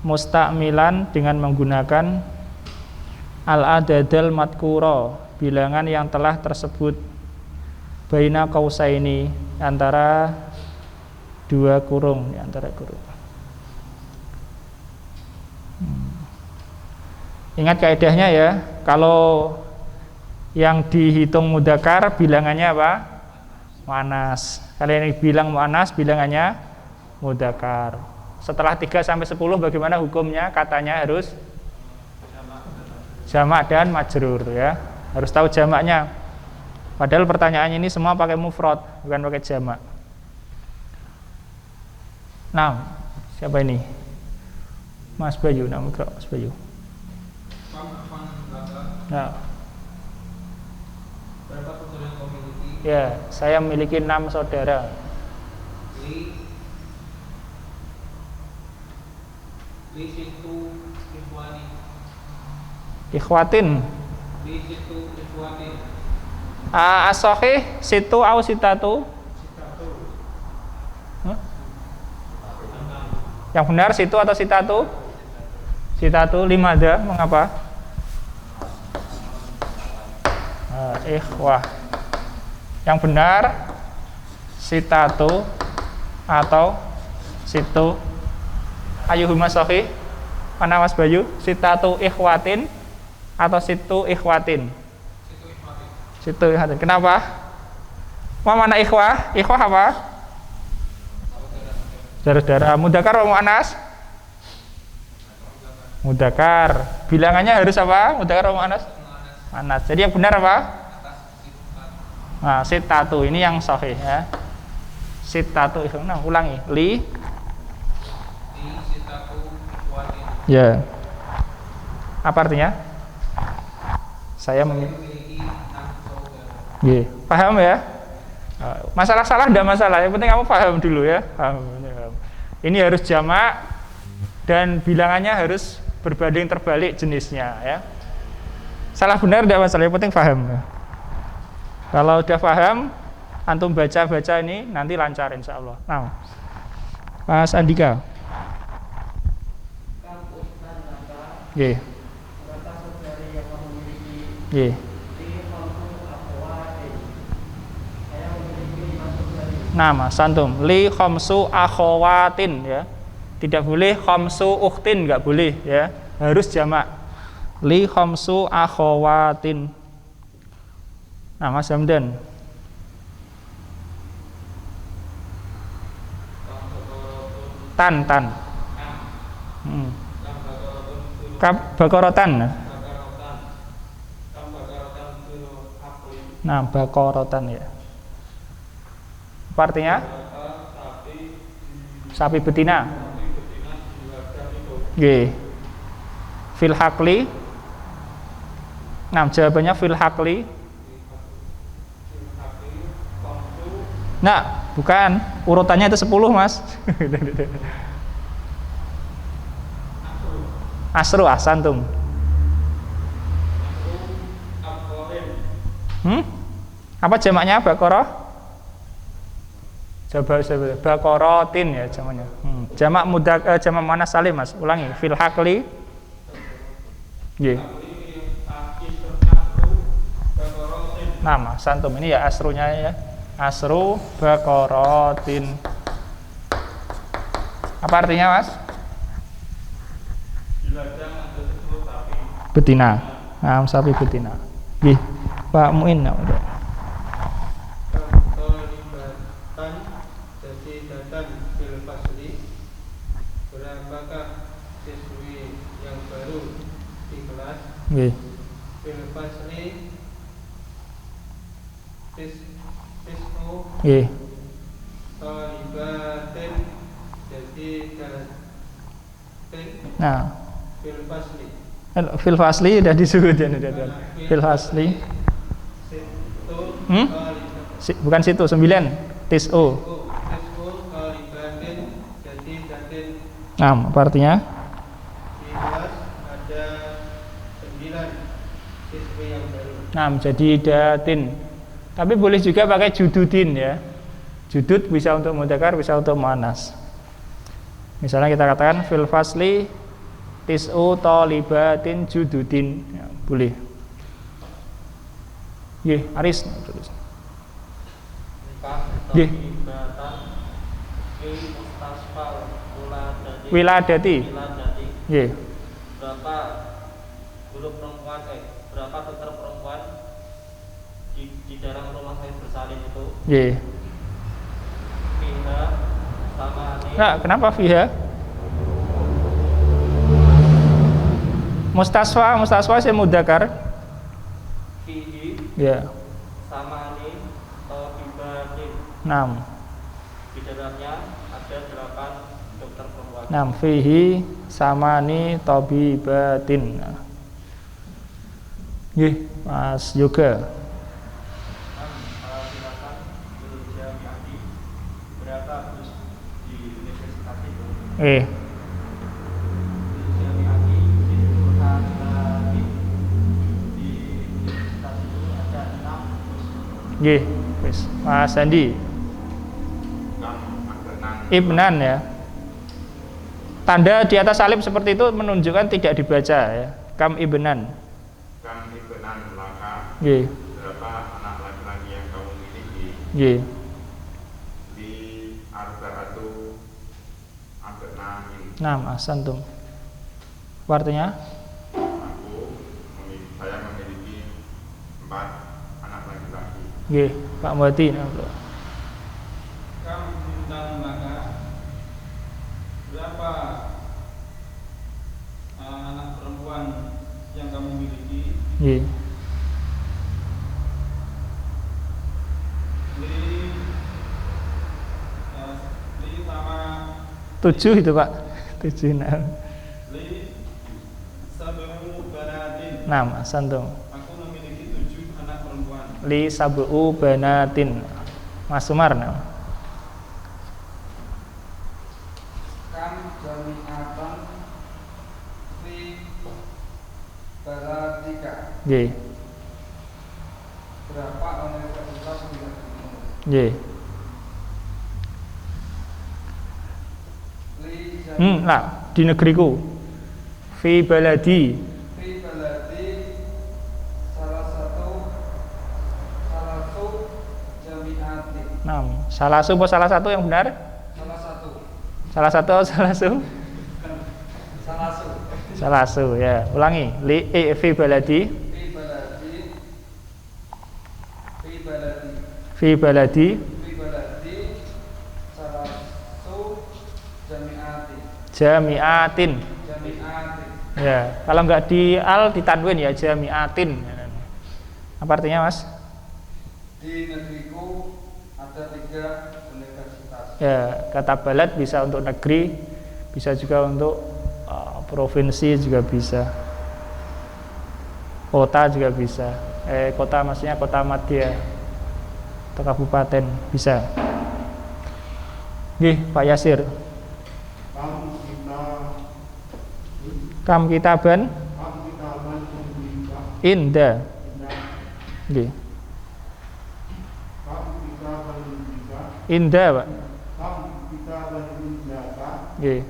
S1: Musta'milan dengan menggunakan al-adadal madkuro, bilangan yang telah tersebut baina qausaini, antara 2 kurung, antara kurung. Ingat kaidahnya ya, kalau yang dihitung mudzakkar bilangannya apa? Muannas. Kalau yang bilang muannas bilangannya mudzakkar. Setelah 3 sampai 10 bagaimana hukumnya? Katanya harus jamak dan majrur ya. Harus tahu jamaknya. Padahal pertanyaannya ini semua pakai mufrad, bukan pakai jamak. Nah, siapa ini? Mas Bayu, Mas Bayu. Nah.
S3: Berapa saudara yang kau miliki?
S1: Ya, saya memiliki 6 saudara.
S3: Li situ ikhwani.
S1: Ikhwatin.
S3: Li situ ikhwani.
S1: As-sahih situ au sitatu? Hah? Yang benar situ atau sitatu? Sitatu. Limada, mengapa? Ikhwah. Yang benar sitatu atau situ. Ayuhuma sahih? Mana Mas Bayu? Sitatu ikhwatin atau situ ikhwatin? Situ ikhwatin. Kenapa? Mana ikhwah? Ikhwah apa? Saudara, mudakar atau muannas? Mudakar. Bilangannya harus apa? Mudakar atau muannas? Muannas. Jadi yang benar apa? Nah, sittatu ini yang sahih ya. Sittatu itu. Nah, ulangi. Li
S5: sittatu ikhwatin.
S1: ya. Apa artinya? Saya
S5: Memiliki 6 saudara.
S1: Ye, paham ya? Masalah salah tidak masalah, yang penting kamu paham dulu ya. Paham. Ini harus jamak dan bilangannya harus berbanding terbalik jenisnya ya. Salah benar tidak masalah, yang penting paham. Kalau udah paham, antum baca-baca ini nanti lancar insya Allah. Nah, Mas Andika. Ye. Ye. Nama santum li khamsu akhawatin ya. Tidak boleh khamsu ukhtin, enggak boleh ya. Harus jamak. Li khamsu akhawatin. Nah, Mas Hamdan. Tan. Bakorotan. Nah, bakorotan ya. Apa artinya? Sapi betina. Nggih. Fil hakli. Nah, jawabannya fil hakli. Nah, bukan. Urutannya itu 10, Mas. Asru ahsantum. Apa jamaknya bakoroh? Coba bakorotin ya jamaknya. Jamak jamak muannas salim Mas. Ulangi. Fil hakli. Nggih. Nama santum ini ya asrunya ya. Asru bakorotin. Apa artinya Mas? Betina. Nah, sapi betina. Nggih. Pak Muin.
S3: Berapakah siswi yang baru di kelas?
S1: Nggih.
S3: Fil fasli tis'u
S1: Nggih.
S3: talibatin jadi
S1: Nah,
S3: fil fasli
S1: fil fasli sudah disebut ya. Fil fasli. Bukan situ 9 tis'u. Nah, apa artinya?
S3: Di kelas ada 9 siswi yang baru.
S1: Nah, jadi datin. Tapi boleh juga pakai jududin ya. Judud bisa untuk mudzakkar, bisa untuk muannas. Misalnya kita katakan fil fasli tis'u talibatin jududin. Ya, boleh. Nggih, Aris. Nggih. Wiladati. Nggih.
S2: Berapa guru perempuan berapa dokter perempuan di dalam rumah saya bersalin itu?
S1: Nggih.
S2: Fiha sama ini.
S1: Nah, kenapa fiha? Mustaswa saya mudzakkar.
S2: Fihi
S1: Ya.
S2: sama ini tabibatin.
S1: 6.
S2: Di dalamnya ada 8 dokter perempuan.
S1: 6 fihi samani tabibatin. Nggih, Mas Yoga.
S6: Silakan berusia Andi berapa terus di universitas itu? Berusia Andi di universitas itu ada 6 terus.
S1: Nggih, wis. Mas Andi. Ibnan ya. Tanda di atas salib seperti itu menunjukkan tidak dibaca ya. Kam ibnan.
S4: Kam ibnan laka.
S1: Nggih.
S4: Berapa anak laki-laki yang kamu miliki?
S1: Nggih.
S4: Di arba'atu abna'in.
S1: Nah, ahsantum. Artinya?
S4: Saya memiliki 4 anak laki-laki.
S1: Nggih, Pak Muhadi.
S5: Kam bintang maka kamu miliki.
S1: Nggih.
S5: Li sama
S1: 7 itu Pak. 7 nah.
S5: li sab'u banatin.
S1: 6 santung.
S5: Aku memiliki 7 anak perempuan.
S1: Li sab'u banatin. Mas Sumar nah.
S5: Kam jami'atan fi baladika.
S1: Nggih.
S5: Berapa universitas di negerimu?
S1: Nggih.
S5: Li
S1: Nah, di negeriku. Fi baladi.
S5: fi baladi salah satu jami'atin.
S1: 6. Salasu apa salah satu yang benar?
S5: Salah satu.
S1: Salah satu atau salasu?
S5: Salasu.
S1: Salasu ya. Ulangi. Fi baladi.
S5: Fi baladi. Fi baladi.
S1: Fi baladi.
S5: Fi baladi salasu jami'atin.
S1: Jami'atin.
S5: Jami'atin.
S1: Ya, kalau nggak di al ditanwin ya jami'atin. Apa artinya Mas?
S5: Di negeriku ada 3 universitas.
S1: Ya, kata balad bisa untuk negeri, bisa juga untuk provinsi juga bisa. Kota juga bisa. Kota maksudnya kota madya atau kabupaten bisa. Nggih, Pak Yasir. Kam kitaban inda. Nggih. Inda, Pak. Nggih.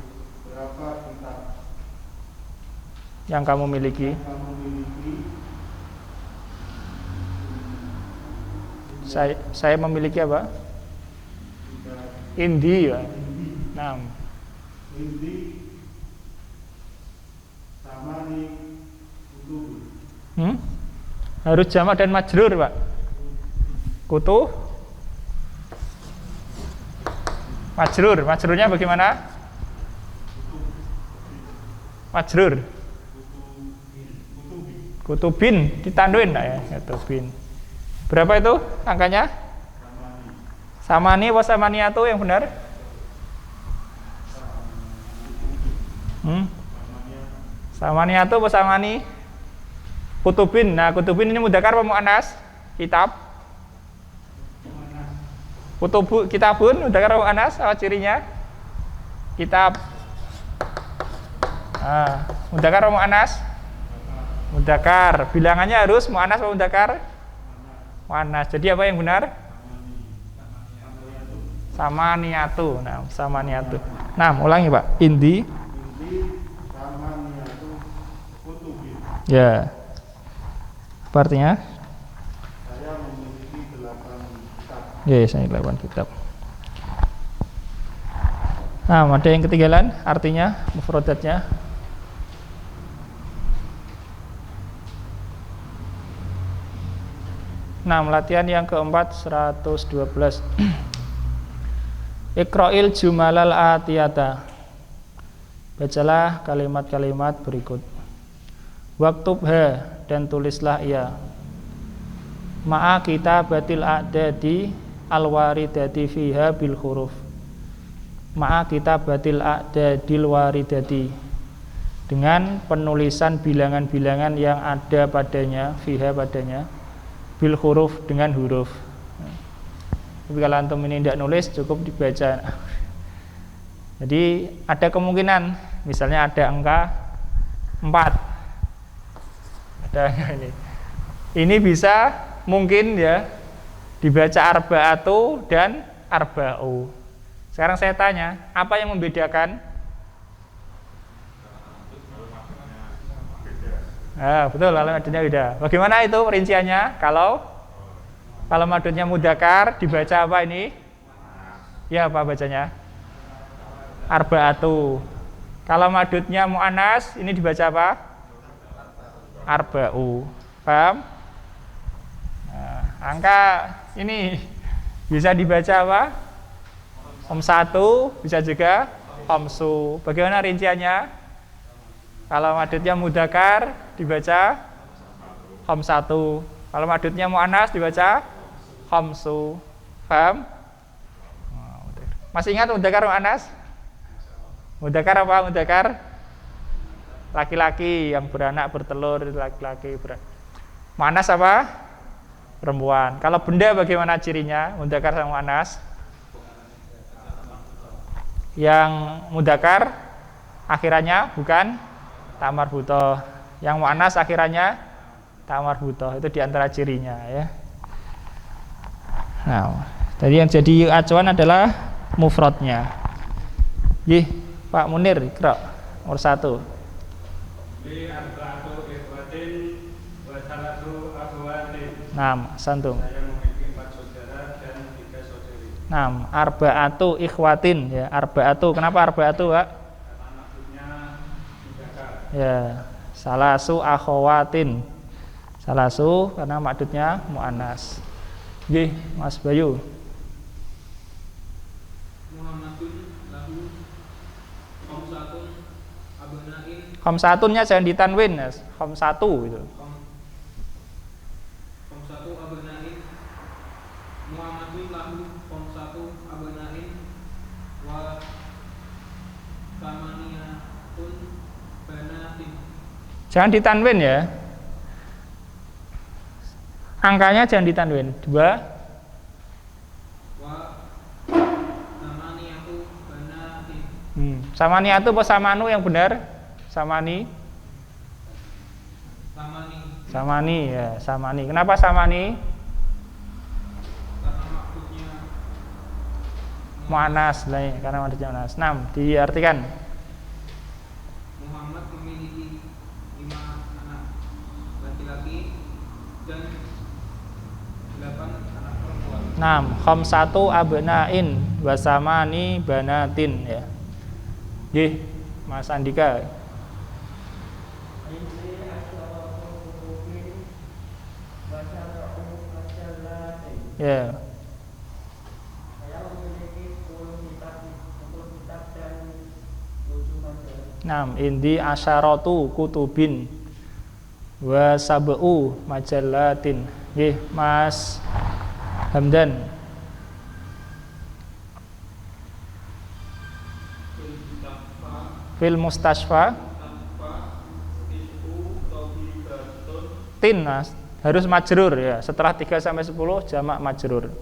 S3: Berapa kitab
S1: Yang kamu miliki.
S3: kamu miliki?
S1: Saya memiliki apa? Indi, Pak. 6.
S3: Indi sama nih kutubi.
S1: Harus jamak dan majrur, Pak. Kutu majrur. Majrurnya bagaimana? Majrur. Kutubin ditanduin enggak ya? Kutubin. Berapa itu angkanya? Samani apa samaniyatu yang benar? Samaniyatu apa samani? Kutubin. Nah, kutubin ini mudzakkar apa muannas? Kitab. Kitabun mudzakkar apa muannas? Apa cirinya? Kitab. Nah, mudzakkar apa muannas? Mudzakkar. Bilangannya harus muannas atau mudzakkar? Muannas. Jadi apa yang benar? Samaniyatu. Nah, samaniyatu. Nah, ulangi, Pak. Indi
S3: Samaniyatu kutubi.
S1: ya. Apa artinya?
S3: Saya memiliki 8 kitab.
S1: Ya, saya 8 kitab. Nah, ada yang ketinggalan artinya, mufradatnya. Nah, latihan yang keempat 112. Iqra'il jumalal atiyata. Bacalah kalimat-kalimat berikut. Waktubha dan tulislah ia. Ma'a kitabatil a'dadi al-waridati fiha bil huruf. Ma'a kitabatil a'dadil waridati. Dengan penulisan bilangan-bilangan yang ada padanya, fiha padanya, bil huruf dengan huruf. Tapi kalau antum ini tidak nulis cukup dibaca. Jadi ada kemungkinan, misalnya ada angka 4. Ada ini. Ini bisa mungkin ya dibaca arba'atu dan arba'u. Sekarang saya tanya, apa yang membedakan? Betul, kalau madudnya beda. Bagaimana itu perinciannya? Kalau madudnya mudzakkar dibaca apa ini? Ya, apa bacanya? Arba'atu. Kalau madudnya muannas ini dibaca apa? Arba'u. Paham? Nah, angka ini bisa dibaca apa? Om 1, bisa juga Om su. Bagaimana rinciannya? Kalau madudnya mudakar dibaca khamsatu. Kalau madudnya muannas dibaca khamsu. Paham? Masih ingat mudakar muannas? Mudakar apa mudakar? Laki-laki yang beranak bertelur, laki-laki muannas apa? Perempuan. Kalau benda bagaimana cirinya? Mudakar sama muannas? Yang mudakar akhirannya bukan ta marbutoh. Yang muannas akhirannya ta marbutoh. Itu diantara cirinya ya. Nah, tadi yang jadi acuan adalah mufradnya. Yih, Pak Munir, Iqra nomor 1.
S5: Li arba'atu ikhwatin wa salatu akhwatin.
S1: Santum.
S5: Saya memiliki 4 saudara dan 3 saudari.
S1: Arba'atu ikhwatin ya. Arba'atu. Kenapa arba'atu, Pak?
S5: Karena maksudnya mudakar.
S1: Ya, salasu akhawatin. Salasu karena maksudnya muannas. Nggih, Mas Bayu.
S5: Muhammadun lahu khamsatun abna'in.
S1: Khamsatunnya jangan ditanwin, Mas. Khamsatu itu.
S5: Khamsatu abna'in. Muhammadun lahu khamsatu abna'in wa samaniyatun banatin.
S1: Jangan ditanwin ya. Angkanya jangan ditanwin. 2
S5: Wa samaniyatu banatin.
S1: Samani itu apa samanu yang benar? Samani. Samani ya, samani. Kenapa samani?
S5: Karena maksudnya
S1: Muannas lah ya, karena maksudnya muannas. 6 diartikan.
S5: Muhammad memiliki 5 anak laki-laki dan 8 anak perempuan.
S1: Khamsatu abna'in wa samani banatin ya. Nggih, Mas Andika. Ya.
S2: Saya memiliki 10 kitab dan 7 majalah.
S1: Indi asyaratu kutubin wa sab'u majallatin. Nggih, Mas Hamdan. Fil mustasfa tin, Mas. Harus majrur ya. Setelah 3 sampai 10 jamak majrur.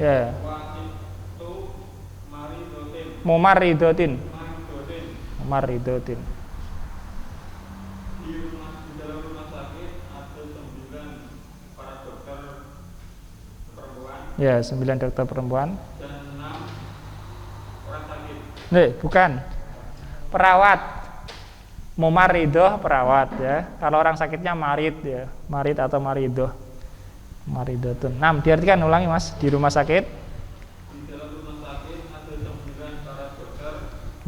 S1: Ya. Mumaridotin. Mumaridotin.
S5: Di dalam rumah sakit ada 9 para dokter perempuan
S1: Ya, 9 dokter perempuan.
S5: dan 6 orang sakit.
S1: Nih, bukan. Perawat. Mumaridoh perawat ya. Kalau orang sakitnya marid ya. Marid atau maridoh. Maridotun. 6 diartikan, ulangi Mas. Di rumah sakit
S5: Di dalam rumah sakit ada 9 para dokter,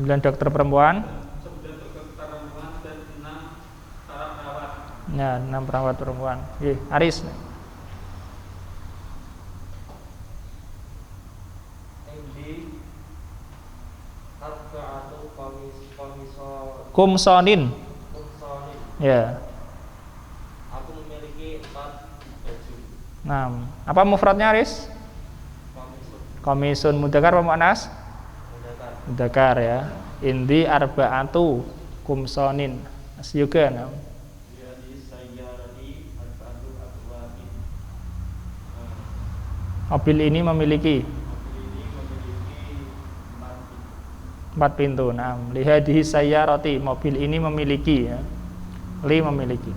S1: 9 dokter perempuan.
S5: 9 dokter perempuan dan 6 para perawat.
S1: Ya, 6 perawat perempuan. Nggih, Aris.
S2: Indi arba'atu komisonin.
S1: Kumsonin. Ya.
S2: Aku memiliki 4 baju.
S1: Apa mufradnya, Aris?
S2: Komisun.
S1: Komisun mudzakkar apa muannas?
S2: Mudakar.
S1: Mudzakkar ya. Indi arba'atu kumsonin. Mas Yoga.
S2: Jadi sayyarati arba'atu akhwatin.
S1: Mobil ini memiliki
S2: Mobil ini memiliki 4 pintu.
S1: 4 pintu. Lihadihi sayyarati, mobil ini memiliki ya. Li memiliki.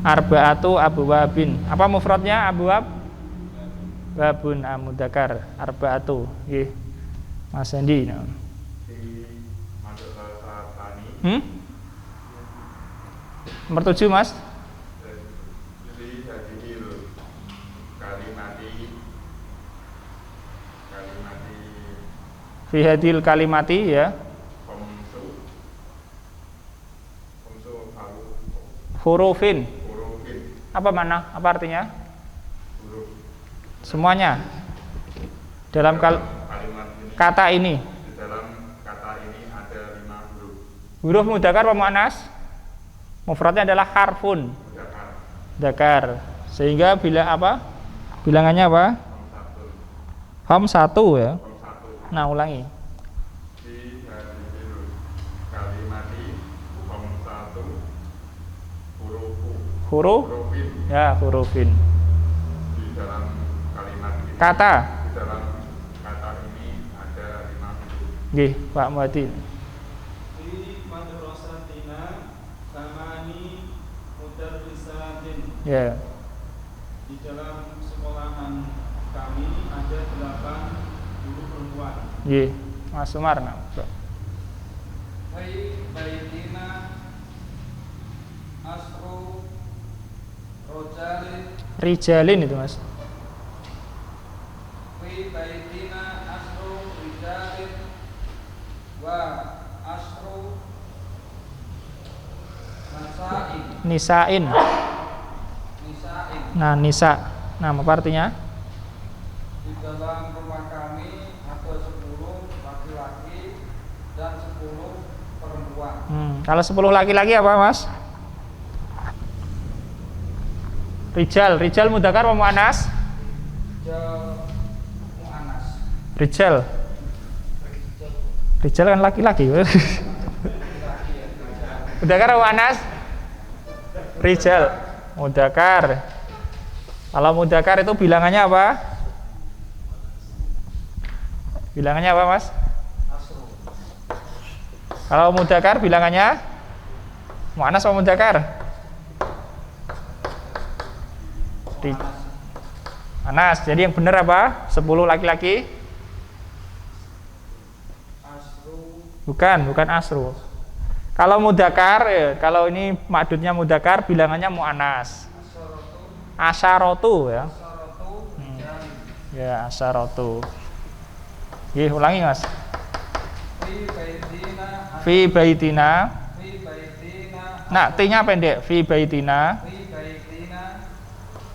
S1: Arba'atu abwabin. Apa mufradnya abwab? Babun mudzakkar. Arba'atu. Nggih. Mas Andi.
S4: Di masuk ke saat tani.
S1: Nomor 7, Mas.
S4: Jadi hadihil kalimati
S1: Fi hadil kalimati ya.
S4: komsu halu
S1: Hurufin.
S4: hurufin
S1: Apa mana? Apa artinya?
S4: huruf
S1: Semuanya. Dalam
S4: kalimat ini
S1: kata ini.
S4: di dalam kata ada 5 huruf.
S1: Huruf mudzakkar apa muannas? Mufradnya adalah harfun
S4: Mudzakkar.
S1: dzakar. Sehingga bila apa? Bilangannya apa?
S4: Kom 1.
S1: Ham 1 ya.
S4: Kom 1.
S1: Nah, ulangi.
S4: Di hadil kalimati kom 1 hurufu.
S1: Huruf
S4: Hurufin.
S1: ya, hurufin.
S4: Di dalam kalimat ini.
S1: Kata.
S4: Di dalam kata ini ada 5 huruf.
S1: Nggih, Pak Muhaddin.
S5: Di madrasatina samani mudarrisatin.
S1: Ya.
S5: Di dalam sekolahan kami ada 8 guru perempuan.
S1: Nggih. Mas Sumarna.
S3: Fi baitina asru rojalin.
S1: Rijalin itu, Mas.
S3: Fi baitina asru rijalin wa asru nasa'in.
S1: Nisain.
S3: Nisa'in.
S1: Nah, nisa. Nah, apa artinya?
S3: Di dalam rumah kami ada 10 laki-laki dan 10 perempuan.
S1: Kalau 10 laki-laki apa, Mas? Rijal mudzakkar apa muannas?
S3: Rijal mu'annas.
S1: Rijal kan laki-laki. Mudzakkar apa muannas? Rijal mudzakkar. Kalau mudzakkar itu bilangannya apa? Bilangannya apa, Mas?
S3: Asru.
S1: Kalau mudzakkar bilangannya muannas apa mudzakkar? Muannas. Jadi yang benar apa? 10 laki-laki?
S3: Asru.
S1: Bukan asru. Kalau mudzakkar, kalau ini ma'dudnya mudzakkar bilangannya muannas. Asyaratu ya.
S3: Asaratu rijalin.
S1: Ya, asyaratu. Nggih, ulangi, Mas.
S3: Fi baitina
S1: Fi baitina.
S3: Fi baitina
S1: Nah, T-nya pendek. Fi baitina.
S3: Fi baitina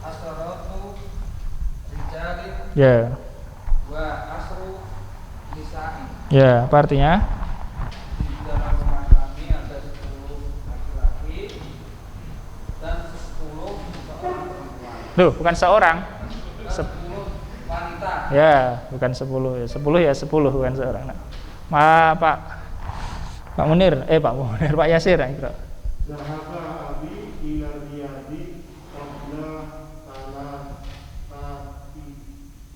S3: asaratu rijalin
S1: Ya.
S3: wa asru nisa'in.
S1: Ya, apa artinya?
S3: Di dalam rumah kami ada 10 laki-laki dan 10 seorang perempuan.
S1: Loh, bukan seorang.
S3: 10 wanita.
S1: Ya, bukan 10 ya. 10 bukan seorang. Nah. Pak Munir, Pak Yasir kira.
S7: Zahaba abi ila riyadi qabla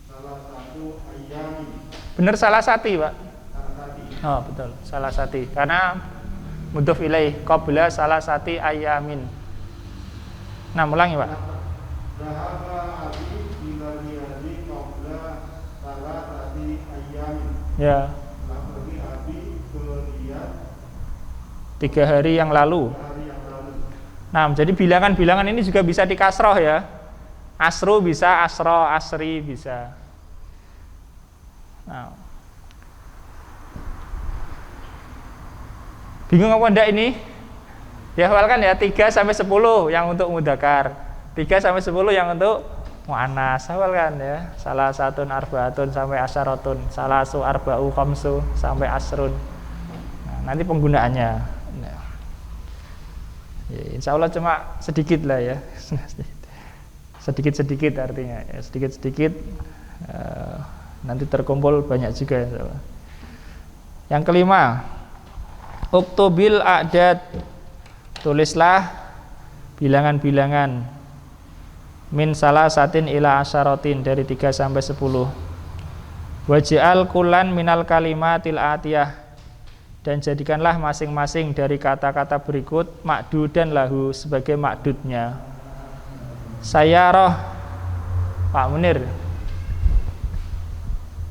S7: salah satu ayami.
S1: Bener salah sati, Pak.
S7: Tadi
S1: Oh, betul. Salah sati. Karena mudhof ilaih qabla salah sati ayamin. Nah, ulangi, Pak.
S7: Zahaba abi ila riyadi qabla salah satu ayami.
S1: Ya,
S7: Telah pergi abi ke Riyadh
S1: 3 hari yang lalu.
S7: hari yang lalu.
S1: Nah, jadi bilangan-bilangan ini juga bisa dikasroh ya. Asru bisa, asro, asri bisa. Nah. Bingung apa enggak ini? Dihafalkan ya, 3 sampai 10 yang untuk mudzakkar, 3 sampai 10 yang untuk muannas. Hafalkan ya. Salah satun arbaatun sampai asyaratun, salasu arba'u khamsu sampai asrun. Nah, nanti penggunaannya. Nah. Ya, insya Allah cuma sedikit lah ya. Sedikit-sedikit artinya ya, sedikit-sedikit nanti terkumpul banyak juga insya Allah. Yang kelima, uktubil a'dad, tulislah bilangan-bilangan min salah satin ila asyaratin dari 3 sampai 10. Waj'al kulan minal kalimatil atiyah, dan jadikanlah masing-masing dari kata-kata berikut makdudan lahu sebagai makdudnya. Sayyarah, Pak Munir.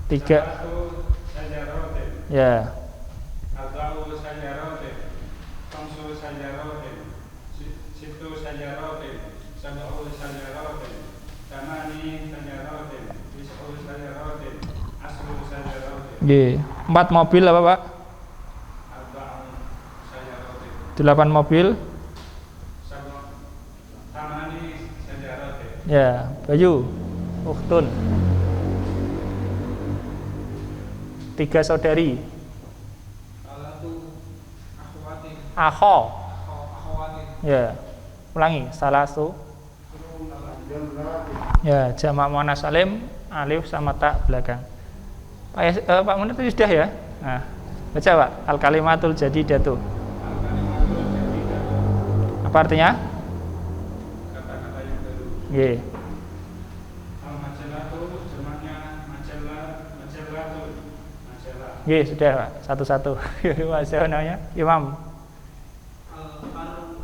S1: 3.
S5: Satu sajarotin,
S1: Ya.
S5: atau sajarotin, khamsu sajarotin, situ sajarotin, sab'u sajarotin, tamani sajarotin, tis'u sajarotin, asru sajarotin,
S1: Nggih. 4 mobil apa, Pak?
S5: arba'u sajarotin,
S1: 8 mobil.
S5: tamani sajarotin.
S1: Ya, Bayu. Ukhtun. 3 saudari.
S3: Kalau
S1: Akho.
S5: akhawatin.
S1: Ya. Ulangi, salasu.
S7: Jamratin.
S1: Ya, jamak muannas salim, alif sama ta belakang. Pak Munir itu sudah ya? Nah, baca Pak, al kalimatul jadidatu.
S5: Al-kalimatul jadidatu.
S1: Apa artinya?
S5: Kata-kata yang baru.
S1: Nggih.
S5: Al-majalatu jamaknya majalatun. Majalah.
S1: Nggih, sudah Pak. Satu-satu. Masya namanya Imam.
S5: Al-faru.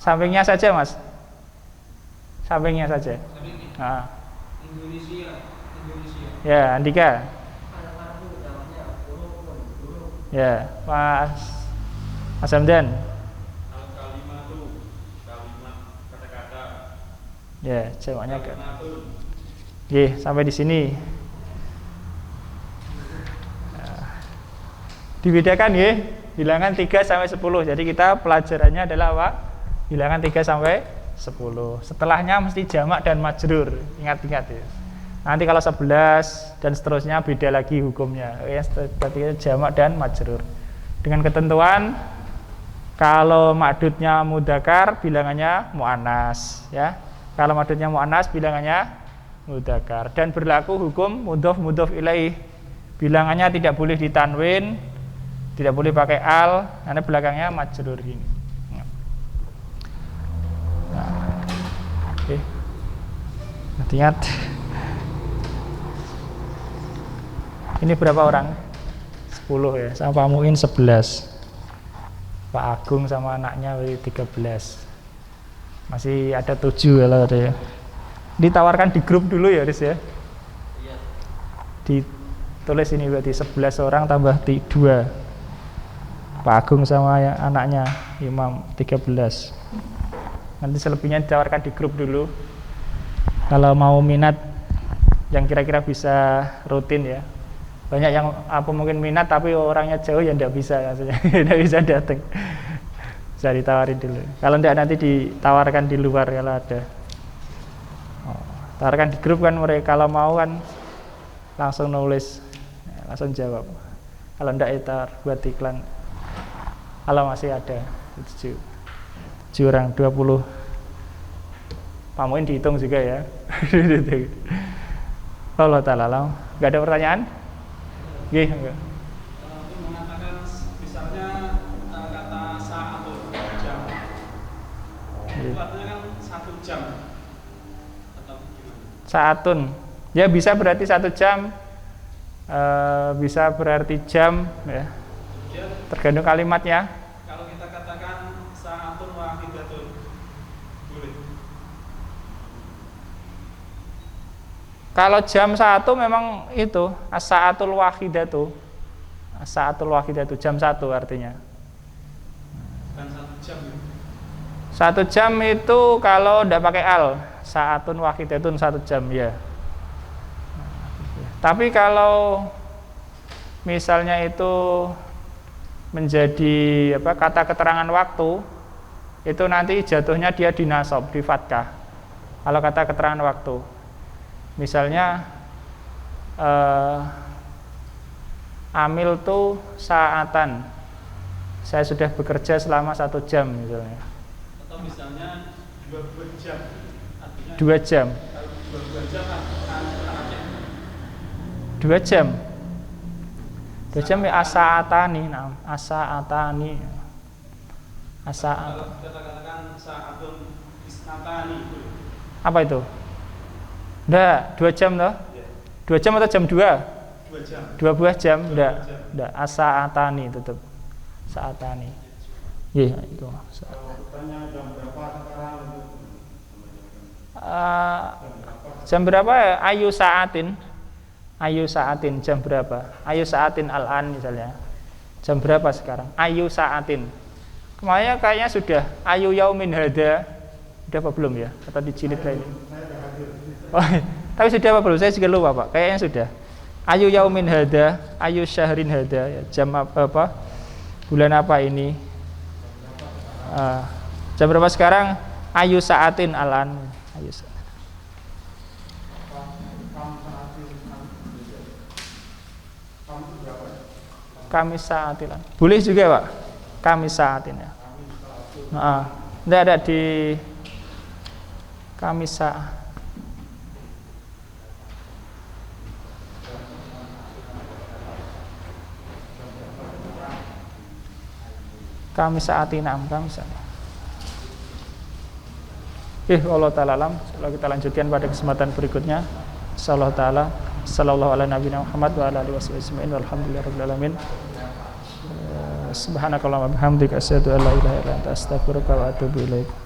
S1: Sampingnya saja Mas. Sampingnya saja. Nah.
S5: Indonesia.
S1: Ya, Andika. Ya, Mas Hamdan.
S5: Al-kalimatu. Kalimat kata-kata.
S1: Ya, jamaknya kan.
S5: Kalimatun.
S1: Nggih, sampai di sini. Dibedakan nggih, bilangan 3 sampai 10. Jadi kita pelajarannya adalah apa? Bilangan 3 sampai 10. Setelahnya mesti jamak dan majrur. Ingat-ingat ya. Nanti kalau 11 dan seterusnya beda lagi hukumnya. Ya, berarti jamak dan majrur. Dengan ketentuan kalau ma'dudnya mudzakkar bilangannya muannas ya. Kalau ma'dudnya muannas bilangannya mudzakkar dan berlaku hukum mudhof ilaih. Bilangannya tidak boleh ditanwin, tidak boleh pakai al, karena belakangnya majrur ini. Oke. Ingat. Ini berapa orang? 10 ya. Sama Pak Muin 11. Pak Agung sama anaknya 13. Masih ada 7 kalau ada ya. Ditawarkan di grup dulu ya, Riz ya.
S2: Iya.
S1: Ditulis ini berarti 11 orang tambah 2. Pak Agung sama anaknya Imam 13. Nanti selebihnya ditawarkan di grup dulu. Kalau mau minat yang kira-kira bisa rutin ya. Banyak yang apa mungkin minat tapi orangnya jauh ya enggak bisa maksudnya. Enggak bisa datang. Bisa ditawarin dulu. Kalau enggak nanti ditawarkan di luar kalau ada. Tawarkan di grup kan mereka kalau mau kan langsung nulis, langsung jawab. Kalau enggak ya buat iklan. Kalau masih ada 7 orang 20. Pak Muin dihitung juga ya. Allah ta'ala. Enggak ada pertanyaan? Nggih, enggak.
S5: Untuk mengatakan misalnya kata saat atau jam. Itu artinya kan 1 jam. Atau gimana?
S1: Saatun. Ya bisa berarti 1 jam. Bisa berarti jam ya.
S5: Kemudian
S1: Tergantung kalimatnya.
S5: kalau kita katakan sa'atun wahidatun boleh.
S1: Kalau jam 1 memang itu as-sa'atul wahidatu. As-sa'atul wahidatu jam 1 artinya.
S5: Bukan 1 jam ya.
S1: 1 jam itu kalau tidak pakai al, sa'atun wahidatun 1 jam ya. Tapi kalau misalnya itu menjadi kata keterangan waktu, itu nanti jatuhnya dia dinasab, di fathah. Kalau kata keterangan waktu, misalnya amil tu saatan, saya sudah bekerja selama 1 jam misalnya.
S5: Atau misalnya 2 jam. Artinya
S1: 2 jam.
S5: kalau 2 jam artinya
S1: 2 jam. 2 jam ya asaatani, nah, asaatani.
S5: kalau kita katakan sa'atun isnatani itu.
S1: Apa itu? Enggak, 2 jam toh? 2 jam atau jam 2?
S5: 2 jam.
S1: 2 buah jam? Enggak.
S5: 2 jam.
S1: Enggak, asaatani tetap. Saatani. Iya, itu.
S7: Kalau bertanya jam berapa sekarang?
S1: Jam berapa ya? Ayu saatin jam berapa? Ayu saatin al-an misalnya. Jam berapa sekarang? Ayu saatin. Kemarin kayaknya sudah. Ayu yaumin hada. Sudah apa belum ya? Atau dijilid lagi? Oh, tapi sudah apa belum? Saya juga lupa Pak. Kayaknya sudah. Ayu yaumin hada, ayu syahrin hada. Ya, jam apa? Bulan apa ini? Jam berapa sekarang? Ayu saatin al-an. Ayu saatin. Kami saatilan. Boleh juga Pak. Kami saatin ya. Tidak ada di kami kami saatinam kami saat. Allah taala alam. Kita lanjutkan pada kesempatan berikutnya. Insyaallah taala. Sallallahu ala nabiyina Muhammad wa ala alihi wasallam. Walhamdulillahirabbil alamin. Subhanakallahumma bihamdika asyhadu an la ilaha illa anta astaghfiruka wa atubu ilaik.